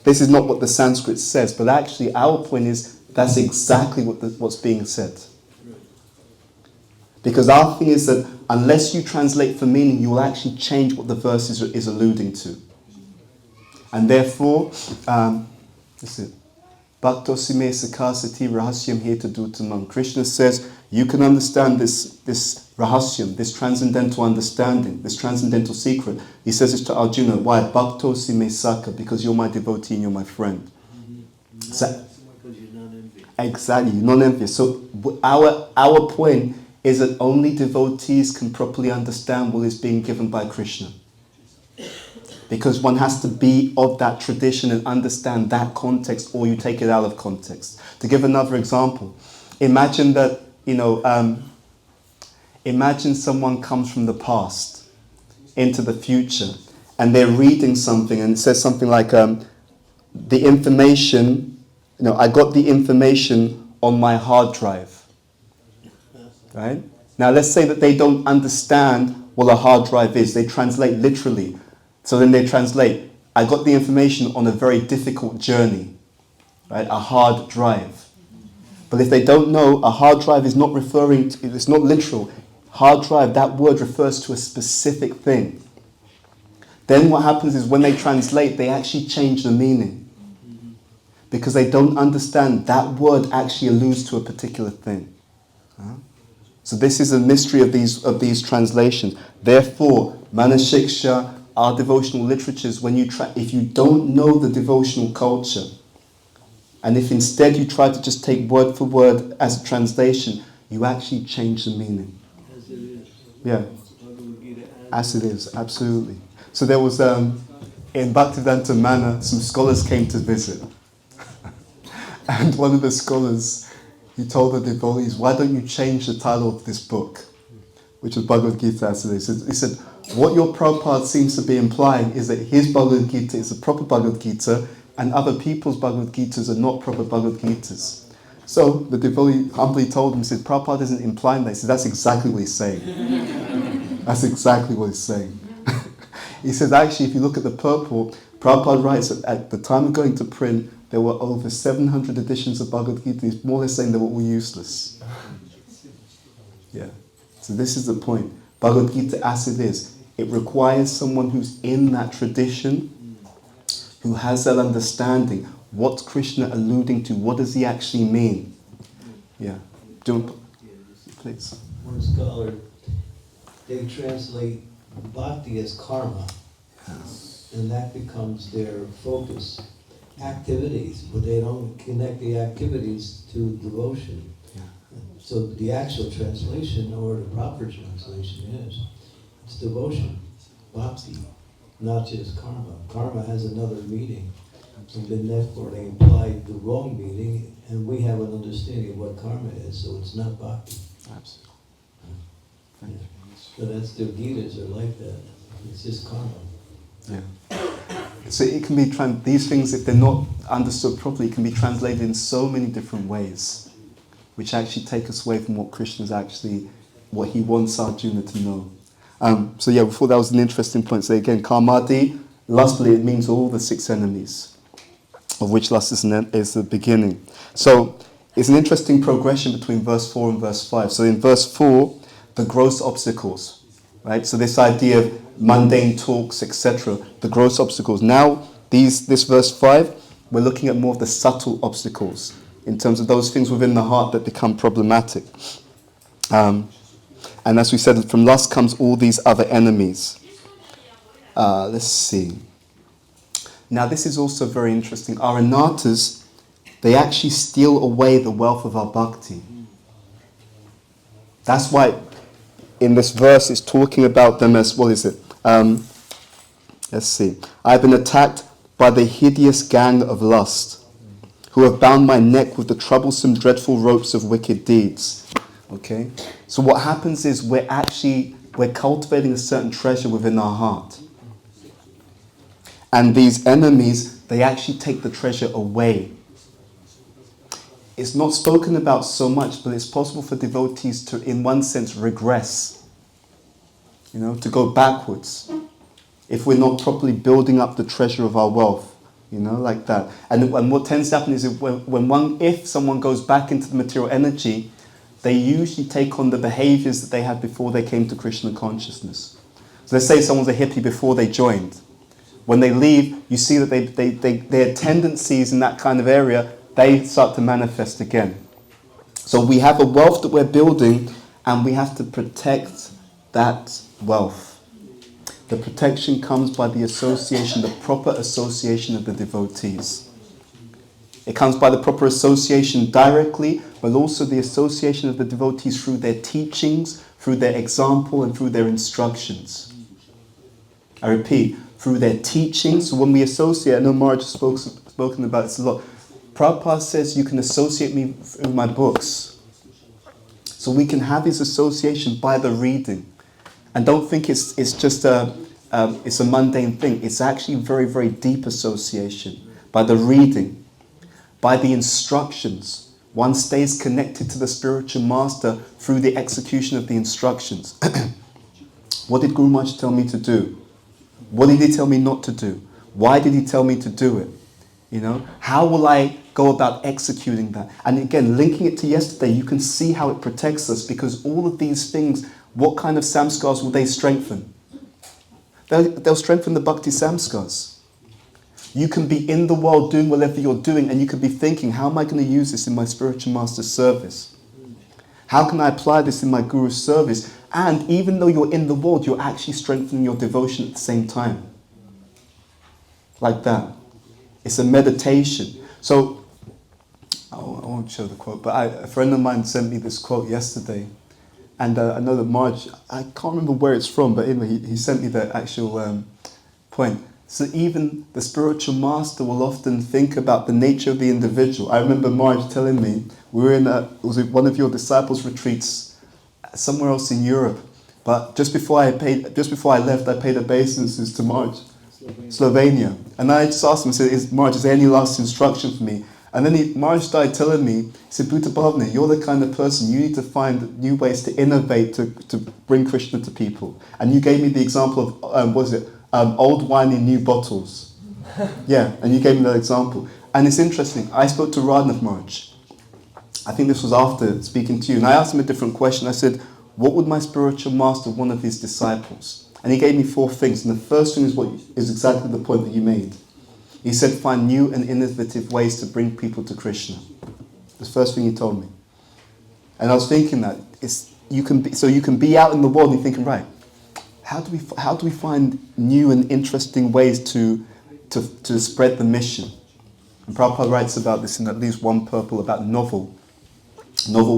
This is not what the Sanskrit says, but actually our point is that's exactly what's being said. Because our thing is that unless you translate for meaning, you will actually change what the verse is alluding to. And therefore, this is Bhaktosime sakasati rahasyam heta dutamam. Krishna says, you can understand this rahasyam, this transcendental understanding, this transcendental secret. He says this to Arjuna. Why? Bhaktosime saka, because you're my devotee and you're my friend. So, because you're not envious. Exactly, you're not envious. So our point is that only devotees can properly understand what is being given by Krishna. Because one has to be of that tradition and understand that context, or you take it out of context. To give another example, imagine that, imagine someone comes from the past into the future and they're reading something and it says something like, the information, I got the information on my hard drive. Right? Now let's say that they don't understand what a hard drive is. They translate literally. So then they translate, I got the information on a very difficult journey. Right? A hard drive. But if they don't know, a hard drive is not referring to, it's not literal. Hard drive, that word refers to a specific thing. Then what happens is when they translate, they actually change the meaning. Because they don't understand that word actually alludes to a particular thing. So this is a mystery of these translations. Therefore, Manah Shiksha, our devotional literatures, if you don't know the devotional culture, and if instead you try to just take word for word as a translation, you actually change the meaning. As it is. Yeah. As it is, absolutely. So there was, in Bhaktivedanta Manah, some scholars came to visit. And one of the scholars, he told the devotees, why don't you change the title of this book? Which was Bhagavad Gita. So he said, what your Prabhupada seems to be implying is that his Bhagavad Gita is a proper Bhagavad Gita and other people's Bhagavad Gitas are not proper Bhagavad Gitas. So the devotee humbly told him, he said, Prabhupada isn't implying that. He said, that's exactly what he's saying. That's exactly what he's saying. He says, actually, if you look at the purport, Prabhupada writes that at the time of going to print, there were over 700 editions of Bhagavad Gita. He's more or less saying they were all useless. Yeah. So this is the point. Bhagavad Gita, as it is, it requires someone who's in that tradition, who has that understanding. What's Krishna alluding to? What does he actually mean? Yeah. Please. One scholar, they translate bhakti as karma, and that becomes their focus. Activities, but they don't connect the activities to devotion. Yeah. So the actual translation, or the proper translation is, it's devotion, bhakti, not just karma. Karma has another meaning. And then therefore they implied the wrong meaning, and we have an understanding of what karma is, so it's not bhakti. Absolutely. So that's the Gitas are like that. It's just karma. Yeah. So it can be these things, if they're not understood properly, can be translated in so many different ways, which actually take us away from what Krishna's actually, what he wants Arjuna to know. So yeah, before that was an interesting point. So again, Kamadi, lustfully, it means all the 6 enemies, of which lust is the beginning. So it's an interesting progression between verse 4 and verse 5. So in verse 4, the gross obstacles, right? So this idea of mundane talks, etc., the gross obstacles. Now, this verse 5, we're looking at more of the subtle obstacles in terms of those things within the heart that become problematic. And as we said, from lust comes all these other enemies. Let's see. Now, this is also very interesting. Our anartas, they actually steal away the wealth of our bhakti. That's why in this verse it's talking about them as, what is it? Let's see. I've been attacked by the hideous gang of lust, who have bound my neck with the troublesome, dreadful ropes of wicked deeds. Okay? So what happens is we're cultivating a certain treasure within our heart. And these enemies, they actually take the treasure away. It's not spoken about so much, but it's possible for devotees to, in one sense, regress. To go backwards. If we're not properly building up the treasure of our wealth. Like that. And what tends to happen is if someone goes back into the material energy, they usually take on the behaviors that they had before they came to Krishna consciousness. So let's say someone's a hippie before they joined. When they leave, you see that their tendencies in that kind of area, they start to manifest again. So we have a wealth that we're building, and we have to protect that wealth. The protection comes by the association, the proper association of the devotees. It comes by the proper association directly, but also the association of the devotees through their teachings, through their example, and through their instructions. I repeat, through their teachings. So when we associate, I know Maharaj has spoken about this a lot. Prabhupada says you can associate me with my books. So we can have this association by the reading. And don't think it's just a mundane thing. It's actually very, very deep association. By the reading, by the instructions. One stays connected to the spiritual master through the execution of the instructions. What did Guru Maharaj tell me to do? What did he tell me not to do? Why did he tell me to do it? How will I go about executing that? And again, linking it to yesterday, you can see how it protects us, because all of these things, what kind of samskars will they strengthen? They'll strengthen the bhakti samskars. You can be in the world doing whatever you're doing, and you could be thinking, how am I going to use this in my spiritual master's service? How can I apply this in my guru's service? And even though you're in the world, you're actually strengthening your devotion at the same time. Like that. It's a meditation. So, I won't show the quote, but a friend of mine sent me this quote yesterday. And I know that Maharaj, I can't remember where it's from, but anyway, he sent me the actual point. So even the spiritual master will often think about the nature of the individual. I remember Marge telling me, we were it was one of your disciples' retreats somewhere else in Europe. But just before I left, I paid obeisances to Marge, Slovenia. And I just asked him, I said, Marge, is there any last instruction for me? And then Marge started telling me, he said, Bhuta Bhavna, you're the kind of person, you need to find new ways to innovate, to bring Krishna to people. And you gave me the example of, old wine in new bottles. Yeah, and you gave me that example. And it's interesting, I spoke to Radhanath Maharaj. I think this was after speaking to you. And I asked him a different question. I said, what would my spiritual master want of his disciples? And he gave me 4 things. And the first thing is exactly the point that you made. He said, find new and innovative ways to bring people to Krishna. The first thing he told me. And I was thinking that you can be out in the world and you're thinking, right, how do we find new and interesting ways to spread the mission? And Prabhupada writes about this in at least one purple about novel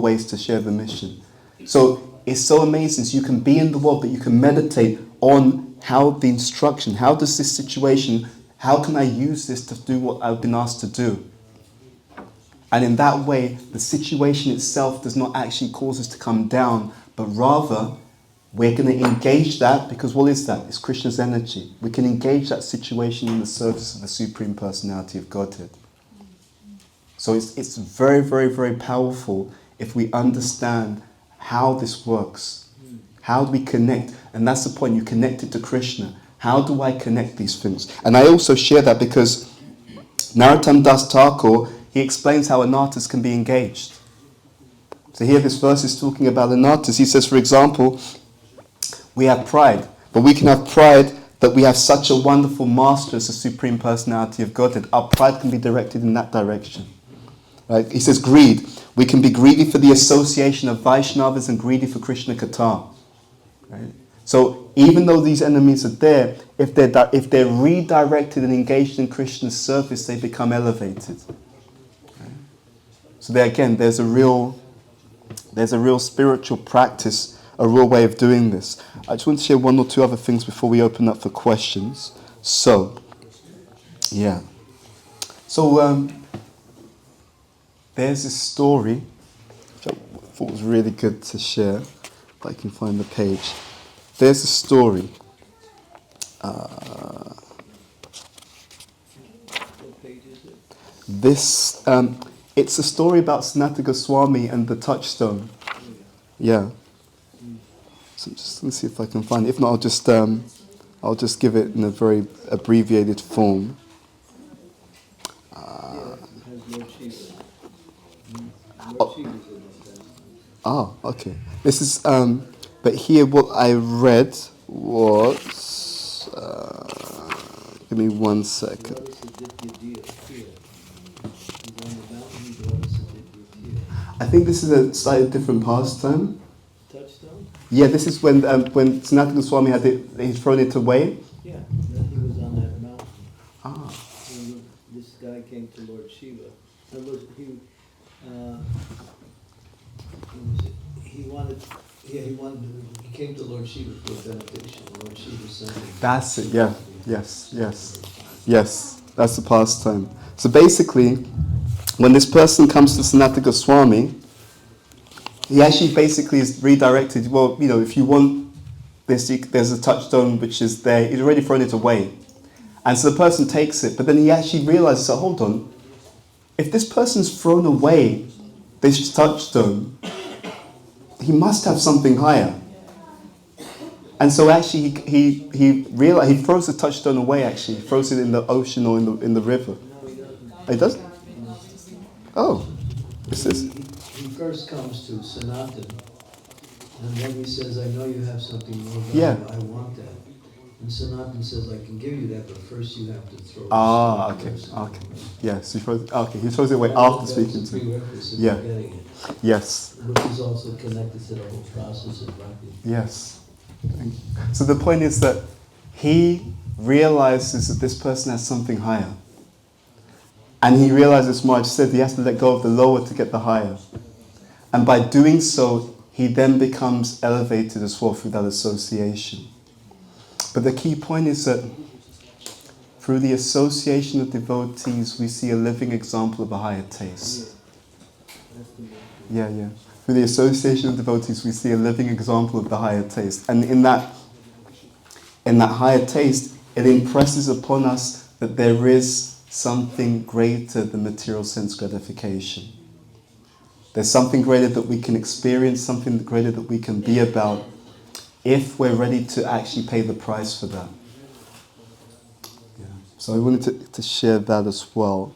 ways to share the mission. So it's so amazing. So you can be in the world, but you can meditate on how the instruction, how does this situation, how can I use this to do what I've been asked to do? And in that way, the situation itself does not actually cause us to come down, but rather we're going to engage that, because what is that? It's Krishna's energy. We can engage that situation in the service of the Supreme Personality of Godhead. So it's very, very, very powerful if we understand how this works. How do we connect? And that's the point, you connect it to Krishna. How do I connect these things? And I also share that because Narottam Das Thakur, he explains how anarthas can be engaged. So here this verse is talking about anarthas. He says, for example, we have pride, but we can have pride that we have such a wonderful master as the Supreme Personality of Godhead. Our pride can be directed in that direction. Right? He says greed. We can be greedy for the association of Vaishnavas and greedy for Krishna Katha. Right? So even though these enemies are there, if they're redirected and engaged in Krishna's service, they become elevated. Right? So there again, there's a real spiritual practice, a real way of doing this. I just want to share 1 or 2 other things before we open up for questions. So, yeah. So, there's this story, which I thought was really good to share, if I can find the page. There's a story. What page is it? This, it's a story about Sanatana Goswami and the touchstone. Yeah. So I'm just going to see if I can find it. If not, I'll just give it in a very abbreviated form. Okay. This is, but here what I read was, give me 1 second. I think this is a slightly different pastime. Touchstone? Yeah, this is when Sanatana Goswami he'd thrown it away. Yeah, then he was on that mountain. Ah. This guy came to Lord Shiva. He came to Lord Shiva for a benediction. Lord Shiva sent him. That's it, yeah. Yes, that's the pastime. So basically, when this person comes to Sanatana Goswami, he actually basically is redirected. Well, if you want this, there's a touchstone which is there. He's already thrown it away. And so the person takes it, but then he actually realizes, hold on, if this person's thrown away this touchstone, he must have something higher. And so actually he realized, he throws the touchstone away actually. He throws it in the ocean or in the river. No, he doesn't. He doesn't? Oh. This is... He first comes to Sanatan, and then he says, I know you have something more valuable. Yeah. I want that. And Sanatan says, I can give you that, but first you have to throw it. Okay. Yeah, so he throws it away after speaking to him. Prerequisite Yeah. for getting it. Yes. Which is also connected to the whole process of bhakti. Yes. So the point is that he realizes that this person has something higher. And he realizes, Marge said, he has to let go of the lower to get the higher. And by doing so, he then becomes elevated as well through that association. But the key point is that through the association of devotees, we see a living example of a higher taste. Yeah. Through the association of devotees, we see a living example of the higher taste. And in that higher taste, it impresses upon us that there is something greater than material sense gratification. There's something greater that we can experience, something greater that we can be about, if we're ready to actually pay the price for that. Yeah. So I wanted to share that as well.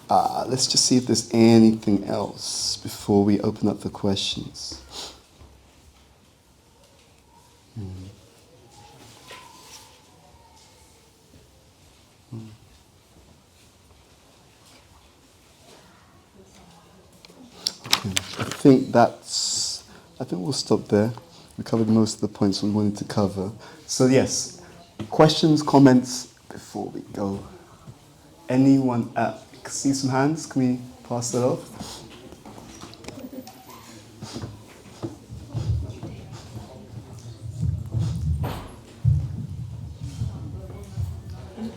Let's just see if there's anything else before we open up for questions. Okay. I think we'll stop there. We covered most of the points we wanted to cover. So yes, questions, comments before we go. Anyone? See some hands? Can we pass that off?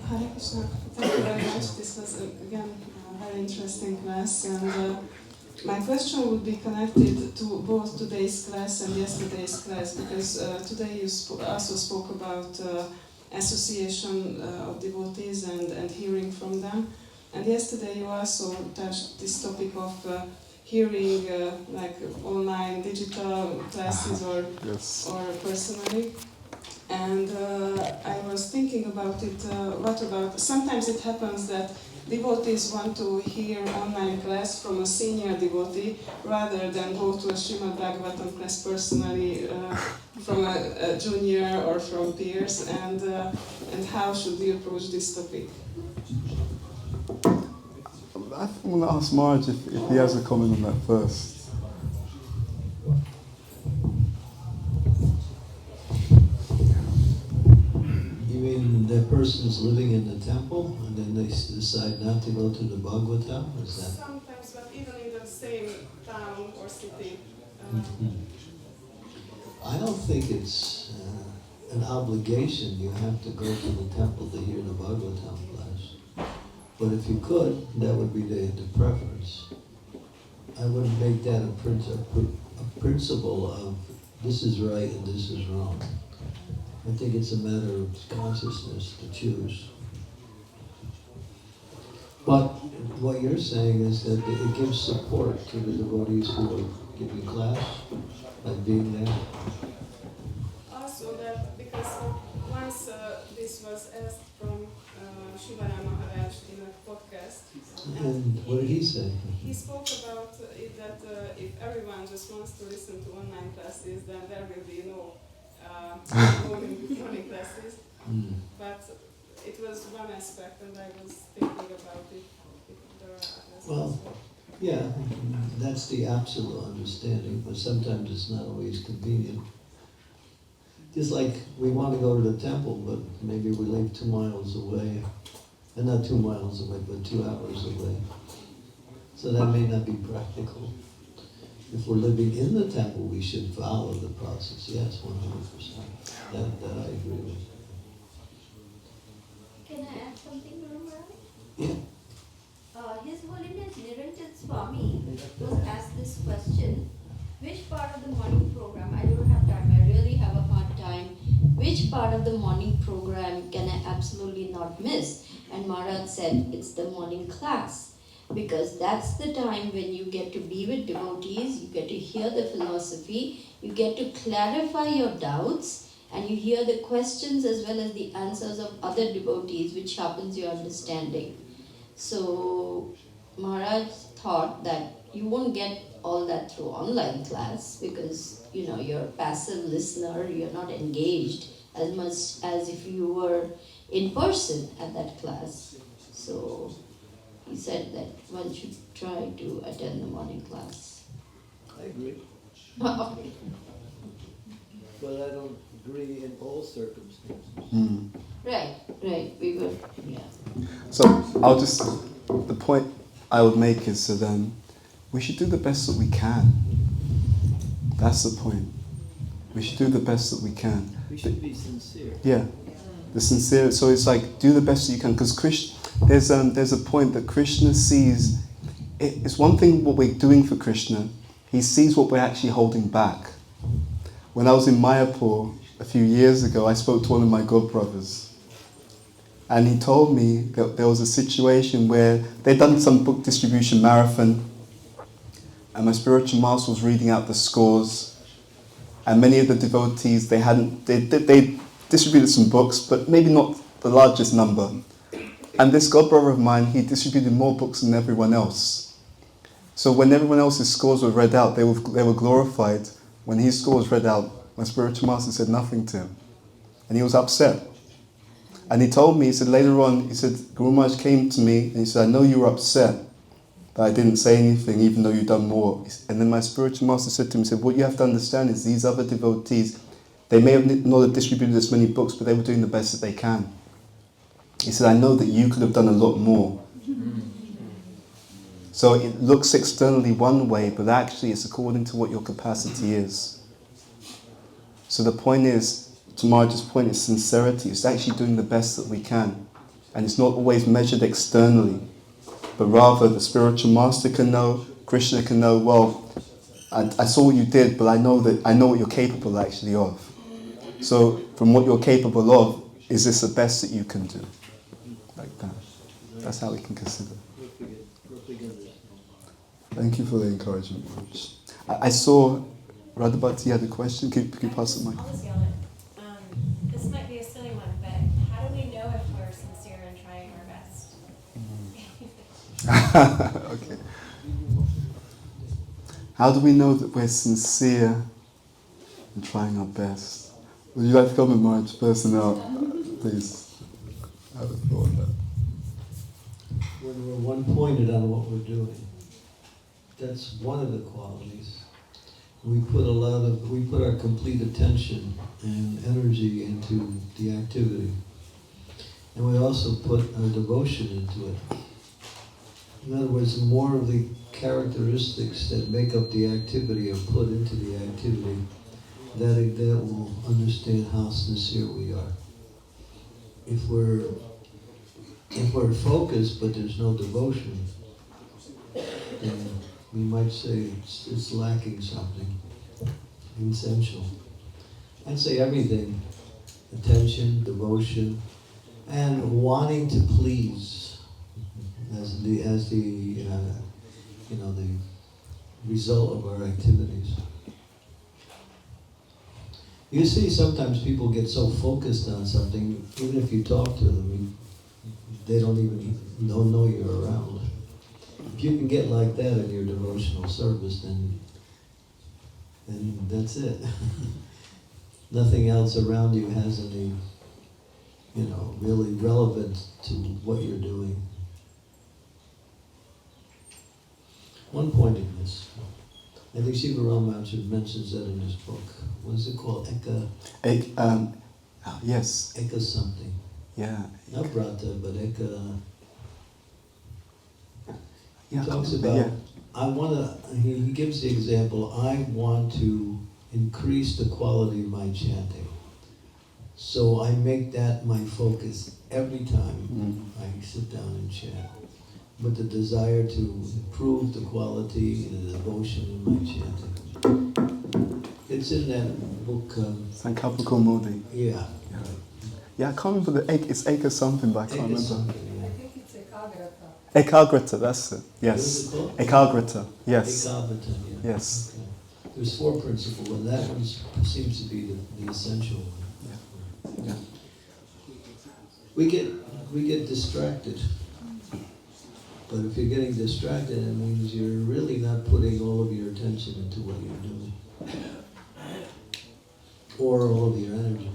Hare Krishna. Thank you very much. This was again a very interesting class, and my question would be connected to both today's class and yesterday's class, because today you also spoke about association of devotees and hearing from them, and yesterday you also touched this topic of hearing like online digital classes or Yes. or personally. And I was thinking about it, what about, sometimes it happens that devotees want to hear online class from a senior devotee rather than go to a Srimad Bhagavatam class personally from a junior or from peers, and how should we approach this topic? I think I'm going to ask Marge if he has a comment on that first. You mean that person is living in the temple and then they decide not to go to the Bhagavatam? Is that? Sometimes, but even in the same town or city. I don't think it's an obligation you have to go to the temple to hear the Bhagavatam class. But if you could, that would be the preference. I wouldn't make that a principle of this is right and this is wrong. I think it's a matter of consciousness to choose. But what you're saying is that it gives support to the devotees who are giving class by being there. Also that, because once this was asked from Shivara Maharaj in a podcast. And what did he say? He spoke about it that if everyone just wants to listen to online classes, then there will be no morning classes. But it was one aspect, and I was thinking about it. Well, yeah, that's the absolute understanding, but sometimes it's not always convenient. Just like we want to go to the temple, but maybe we live 2 miles away. And not 2 miles away, but 2 hours away. So that may not be practical. If we're living in the temple, we should follow the process. Yes, 100%. That I agree with. Can I add something, Guru Maharaj? Yeah. His Holiness Niranjan Swami was asked this question: which part of the morning program, I don't have time, I really have a hard time, which part of the morning program can I absolutely not miss? And Maharaj said, it's the morning class, because that's the time when you get to be with devotees, you get to hear the philosophy, you get to clarify your doubts, and you hear the questions as well as the answers of other devotees, which sharpens your understanding. So Maharaj thought that you won't get all that through online class, because you're a passive listener, you're not engaged as much as if you were in person at that class. So he said that one should try to attend the morning class. I agree. But I don't agree in all circumstances. Right, we were, yeah. So the point I would make is that we should do the best that we can. That's the point. We should do the best that we can. We should be sincere. Yeah. The sincere. So it's like do the best that you can, because there's a point that Krishna sees. It's one thing what we're doing for Krishna. He sees what we're actually holding back. When I was in Mayapur a few years ago, I spoke to one of my godbrothers. And he told me that there was a situation where they'd done some book distribution marathon, and my spiritual master was reading out the scores, and many of the devotees, they distributed some books, but maybe not the largest number. And this godbrother of mine, he distributed more books than everyone else. So when everyone else's scores were read out, they were glorified. When his score was read out, my spiritual master said nothing to him. And he was upset. And he told me, he said later on, he said, Guru Maharaj came to me and he said, I know you were upset that I didn't say anything even though you've done more. And then my spiritual master said to him, he said, what you have to understand is these other devotees, they may have not have distributed as many books, but they were doing the best that they can. He said, I know that you could have done a lot more. So it looks externally one way, but actually it's according to what your capacity is. So the point is, to Maharaj's point, is sincerity. It's actually doing the best that we can. And it's not always measured externally, but rather the spiritual master can know, Krishna can know, well, I saw what you did, but I know what you're capable actually of. So from what you're capable of, is this the best that you can do? Like that. That's how we can consider. Thank you for the encouragement, Maharaj. I saw Radhabati had a question. Could you pass the mic? I'll just yell it. This might be a silly one, but how do we know if we're sincere in trying our best? Okay. How do we know that we're sincere in trying our best? Would you like to comment, Maharaj, first and out? Please. I have a thought on that. When we're one-pointed on what we're doing, that's one of the qualities. We put our complete attention and energy into the activity. And we also put our devotion into it. In other words, the more of the characteristics that make up the activity are put into the activity, that will understand how sincere we are. If we're focused but there's no devotion, then we might say it's lacking something essential. I'd say everything: attention, devotion, and wanting to please as the result of our activities. You see, sometimes people get so focused on something, even if you talk to them, they don't know you're around. If you can get like that in your devotional service, then that's it. Nothing else around you has any, really relevant to what you're doing. One point in this, I think Shiva Ramanuja mentions that in his book. What is it called? Yes. Eka something. Yeah. Not Brata, but Eka. He Yeah, talks about, yeah. he gives the example, I want to increase the quality of my chanting. So I make that my focus every time I sit down and chant. With the desire to improve the quality and the devotion in my chanting. It's in that book. Sankalpa Modi. Yeah. Yeah, I can't remember it's Eka something, but I can't remember. I think it's Ekagrata. Ekagrata, that's it. Yes. What is it called? Ekagrata, yes. Ekagrata, yeah. Yes. Okay. There's 4 principles, and that one seems to be the essential one. Yeah. We get distracted. But if you're getting distracted, it means you're really not putting all of your attention into what you're doing. Or all of your energy.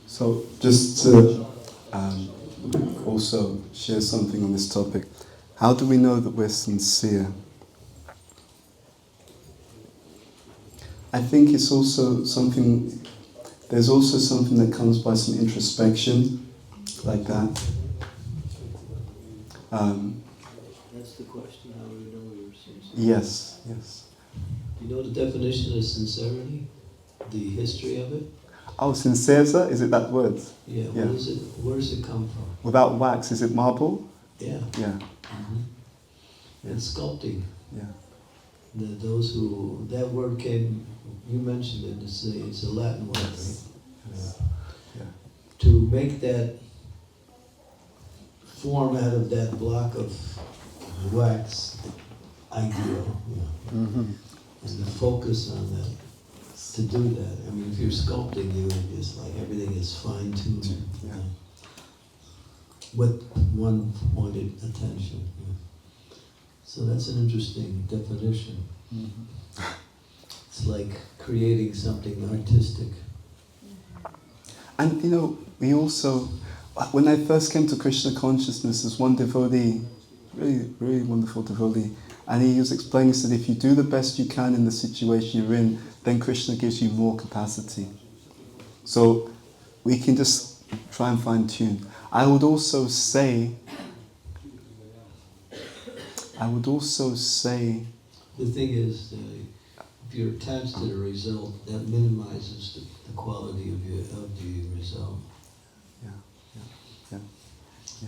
So just to also share something on this topic, how do we know that we're sincere? I think it's also something, there's also something that comes by some introspection, like that. That's the question, how do we know we're sincere? Yes. You know the definition of sincerity? the history of it? Oh, sincere, is it that word? Yeah, Yeah. what is it? Where does it come from? Without wax, is it marble? Yeah. Yeah. And sculpting. Yeah. Those who, that word came, you mentioned it, it's a Latin word, right? Yeah. To make that form out of that block of wax ideal, Mm-hmm. and the focus on that, to do that. I mean, if you're sculpting, you just like everything is fine-tuned. Yeah. With one pointed attention. So that's an interesting definition. Mm-hmm. It's like creating something artistic. And we also, when I first came to Krishna consciousness, there's one devotee, really, really wonderful devotee, and he was explaining, he said, if you do the best you can in the situation you're in, then Krishna gives you more capacity. So we can just try and fine tune. I would also say, The thing is, if you're attached to the result, that minimizes the quality of the result. yeah.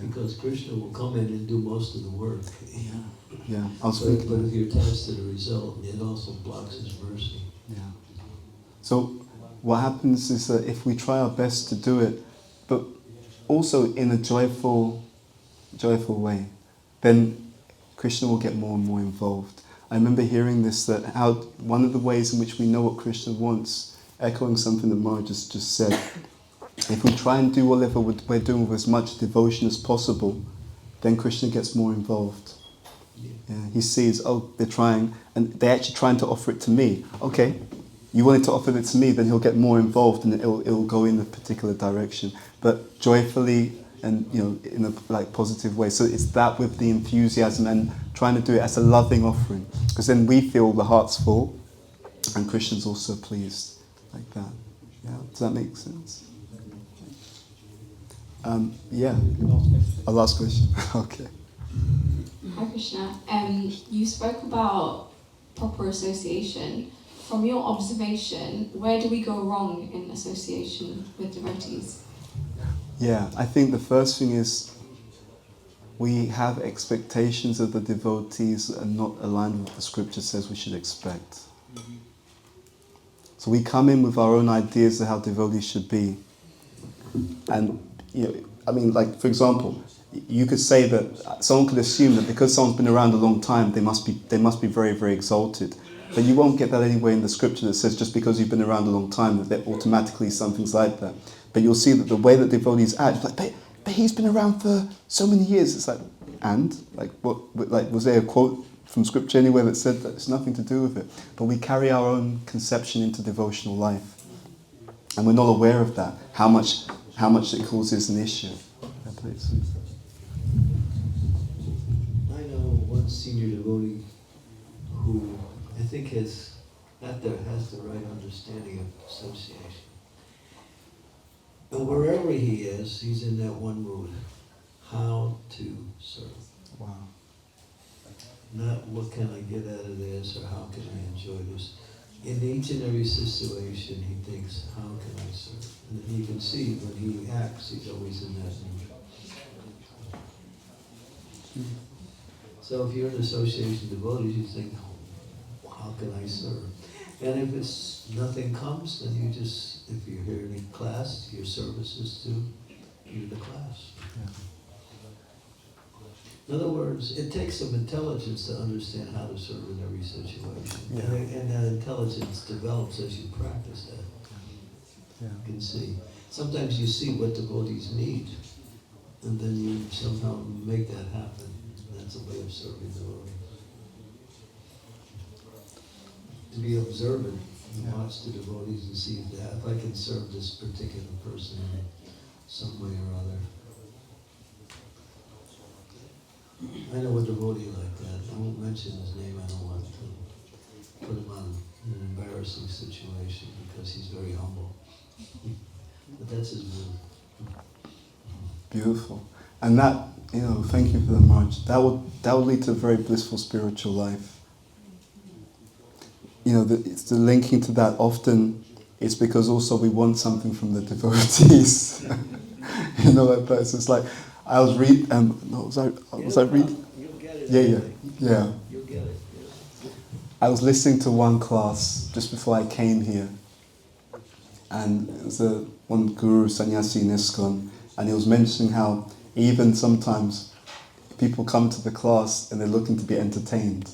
Because Krishna will come in and do most of the work. Yeah, I was But thinking. if you're attached to the result, it also blocks his mercy. Yeah. So what happens is that if we try our best to do it, but also in a joyful way, then Krishna will get more and more involved. I remember hearing this, that how one of the ways in which we know what Krishna wants, echoing something that Mara just said, if we try and do whatever we're doing with as much devotion as possible, then Krishna gets more involved. Yeah, he sees, oh, they're trying, and they're actually trying to offer it to me. Okay, you wanted to offer it to me, then he'll get more involved and it'll go in a particular direction, but joyfully and in a positive way. So it's that with the enthusiasm and trying to do it as a loving offering, because then we feel the heart's full, and Krishna's also pleased, like that. Yeah, does that make sense? Yeah. A last question. Okay. Hi Krishna. You spoke about proper association. From your observation, where do we go wrong in association with devotees? Yeah, I think the first thing is we have expectations of the devotees that are not aligned with what the scripture says we should expect. So we come in with our own ideas of how devotees should be. And, for example, you could say that someone could assume that because someone's been around a long time, they must be very, very exalted. But you won't get that anywhere in the scripture that says just because you've been around a long time that automatically something's like that. But you'll see that the way that devotees act, but he's been around for so many years. It's like, and was there a quote from scripture anywhere that said that it's nothing to do with it? But we carry our own conception into devotional life, and we're not aware of that. How much it causes an issue. Yeah, please. I know one senior devotee who I think has the right understanding of association. And wherever he is, he's in that one mood. How to serve. Wow. Not what can I get out of this or how can I enjoy this. In each and every situation he thinks, how can I serve? And you can see when he acts, he's always in that mood. So if you're in association devotees, you think, how can I serve? And if nothing comes, then you just, if you're here in class, your service is to do the class. Yeah. In other words, it takes some intelligence to understand how to serve in every situation. Yeah. And that intelligence develops as you practice that. Yeah. You can see. Sometimes you see what devotees need, and then you somehow make that happen. That's a way of serving devotees. To be observant and watch the devotees and see if I can serve this particular person in some way or other. I know a devotee like that. I won't mention his name. I don't want to put him on an embarrassing situation because he's very humble. But that's his mood. Beautiful. And that, thank you for the Maharaj. That would lead to a very blissful spiritual life. It's the linking to that. Often it's because also we want something from the devotees. You know, like that. So it's like I was read. Was I read? You'll get it. Yeah, anyway. yeah. You'll get it. Yeah. I was listening to one class just before I came here, and it was one guru, sannyasi in ISKCON, and he was mentioning how even sometimes people come to the class and they're looking to be entertained,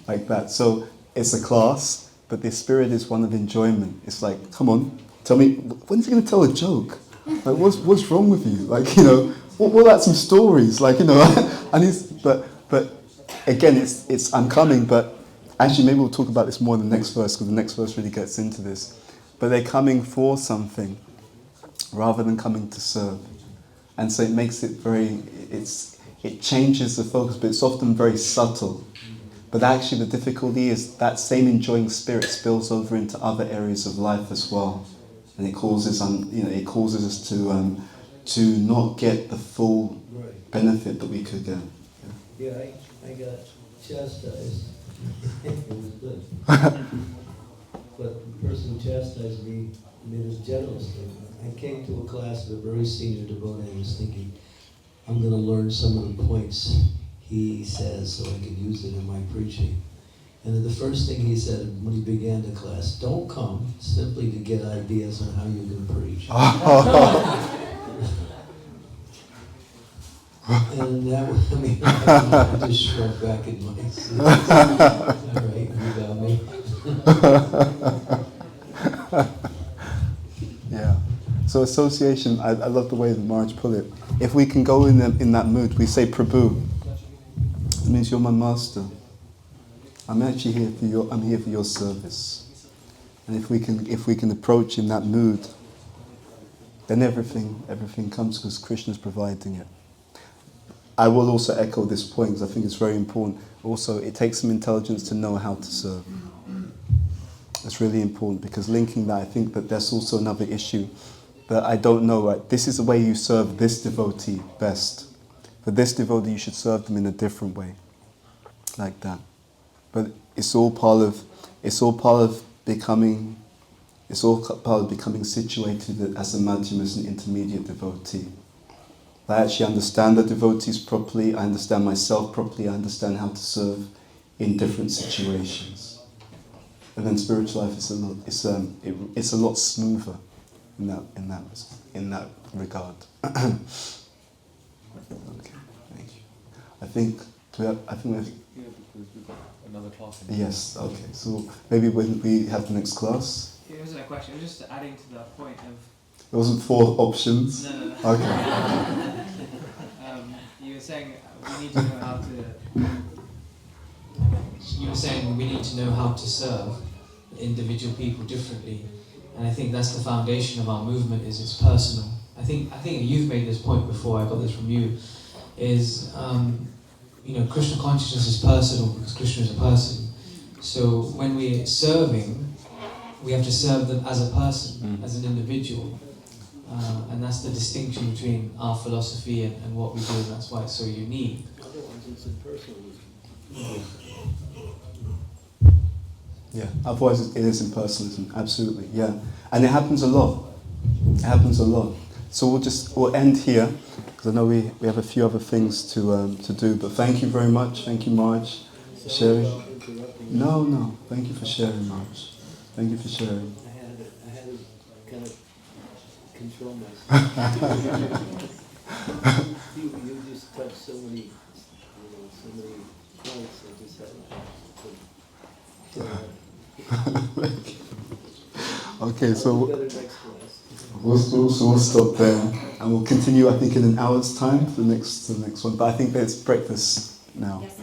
like that. So it's a class, but the spirit is one of enjoyment. It's like, come on, tell me, when's he going to tell a joke? Like, what's wrong with you? Like, you know, what about some stories? Like, you know, and but again, it's I'm coming, but actually maybe we'll talk about this more in the next verse, because the next verse really gets into this. But they're coming for something rather than coming to serve. And so it makes it it changes the focus, but it's often very subtle. But actually the difficulty is that same enjoying spirit spills over into other areas of life as well. And it causes us to not get the full benefit that we could get. Yeah, I got chastised. It was good. But the person who chastised me made us generously. I came to a class of a very senior devotee and was thinking, I'm going to learn some of the points he says so I can use it in my preaching. And then the first thing he said when he began the class, don't come simply to get ideas on how you can preach. And that was, I just shrunk back in my seat. All right, you got me. Yeah. So association, I love the way that Maharaj put it. If we can go in that mood, we say Prabhu. It means you're my master. I'm actually here for your service. And if we can approach in that mood, then everything comes because Krishna's providing it. I will also echo this point because I think it's very important. Also, it takes some intelligence to know how to serve. It's really important because linking that, I think that that's also another issue that I don't know. Right? This is the way you serve this devotee best. For this devotee, you should serve them in a different way, like that. But it's all part of becoming situated as a madhyam, as an intermediate devotee. I actually understand the devotees properly, I understand myself properly, I understand how to serve in different situations. And then spiritual life is a lot smoother in that regard. Okay, thank you. I think we have. Yeah, because we've got another class. Yes. Okay. So maybe when we have the next class. It wasn't a question. It was just adding to the point of. It wasn't 4 options. No. Okay. You were saying we need to know how to. You were saying we need to know how to serve individual people differently, and I think that's the foundation of our movement. Is it's personal. I think you've made this point before. I got this from you. Is Krishna consciousness is personal because Krishna is a person. So when we're serving, we have to serve them as a person, as an individual. And that's the distinction between our philosophy and what we do, and that's why it's so unique. Otherwise, it's impersonalism. Yeah, otherwise it is impersonalism, absolutely, yeah. And it happens a lot. It happens a lot. So we'll end here, because I know we have a few other things to do, but thank you very much. Thank you, Marge, for sharing. No, thank you for sharing, Marge. Thank you for sharing. I had to kind of control myself. you just touched so many points. I just had to. Okay, so Better next class. we'll stop there, and we'll continue. I think in an hour's time for the next one. But I think there's breakfast now. Yes.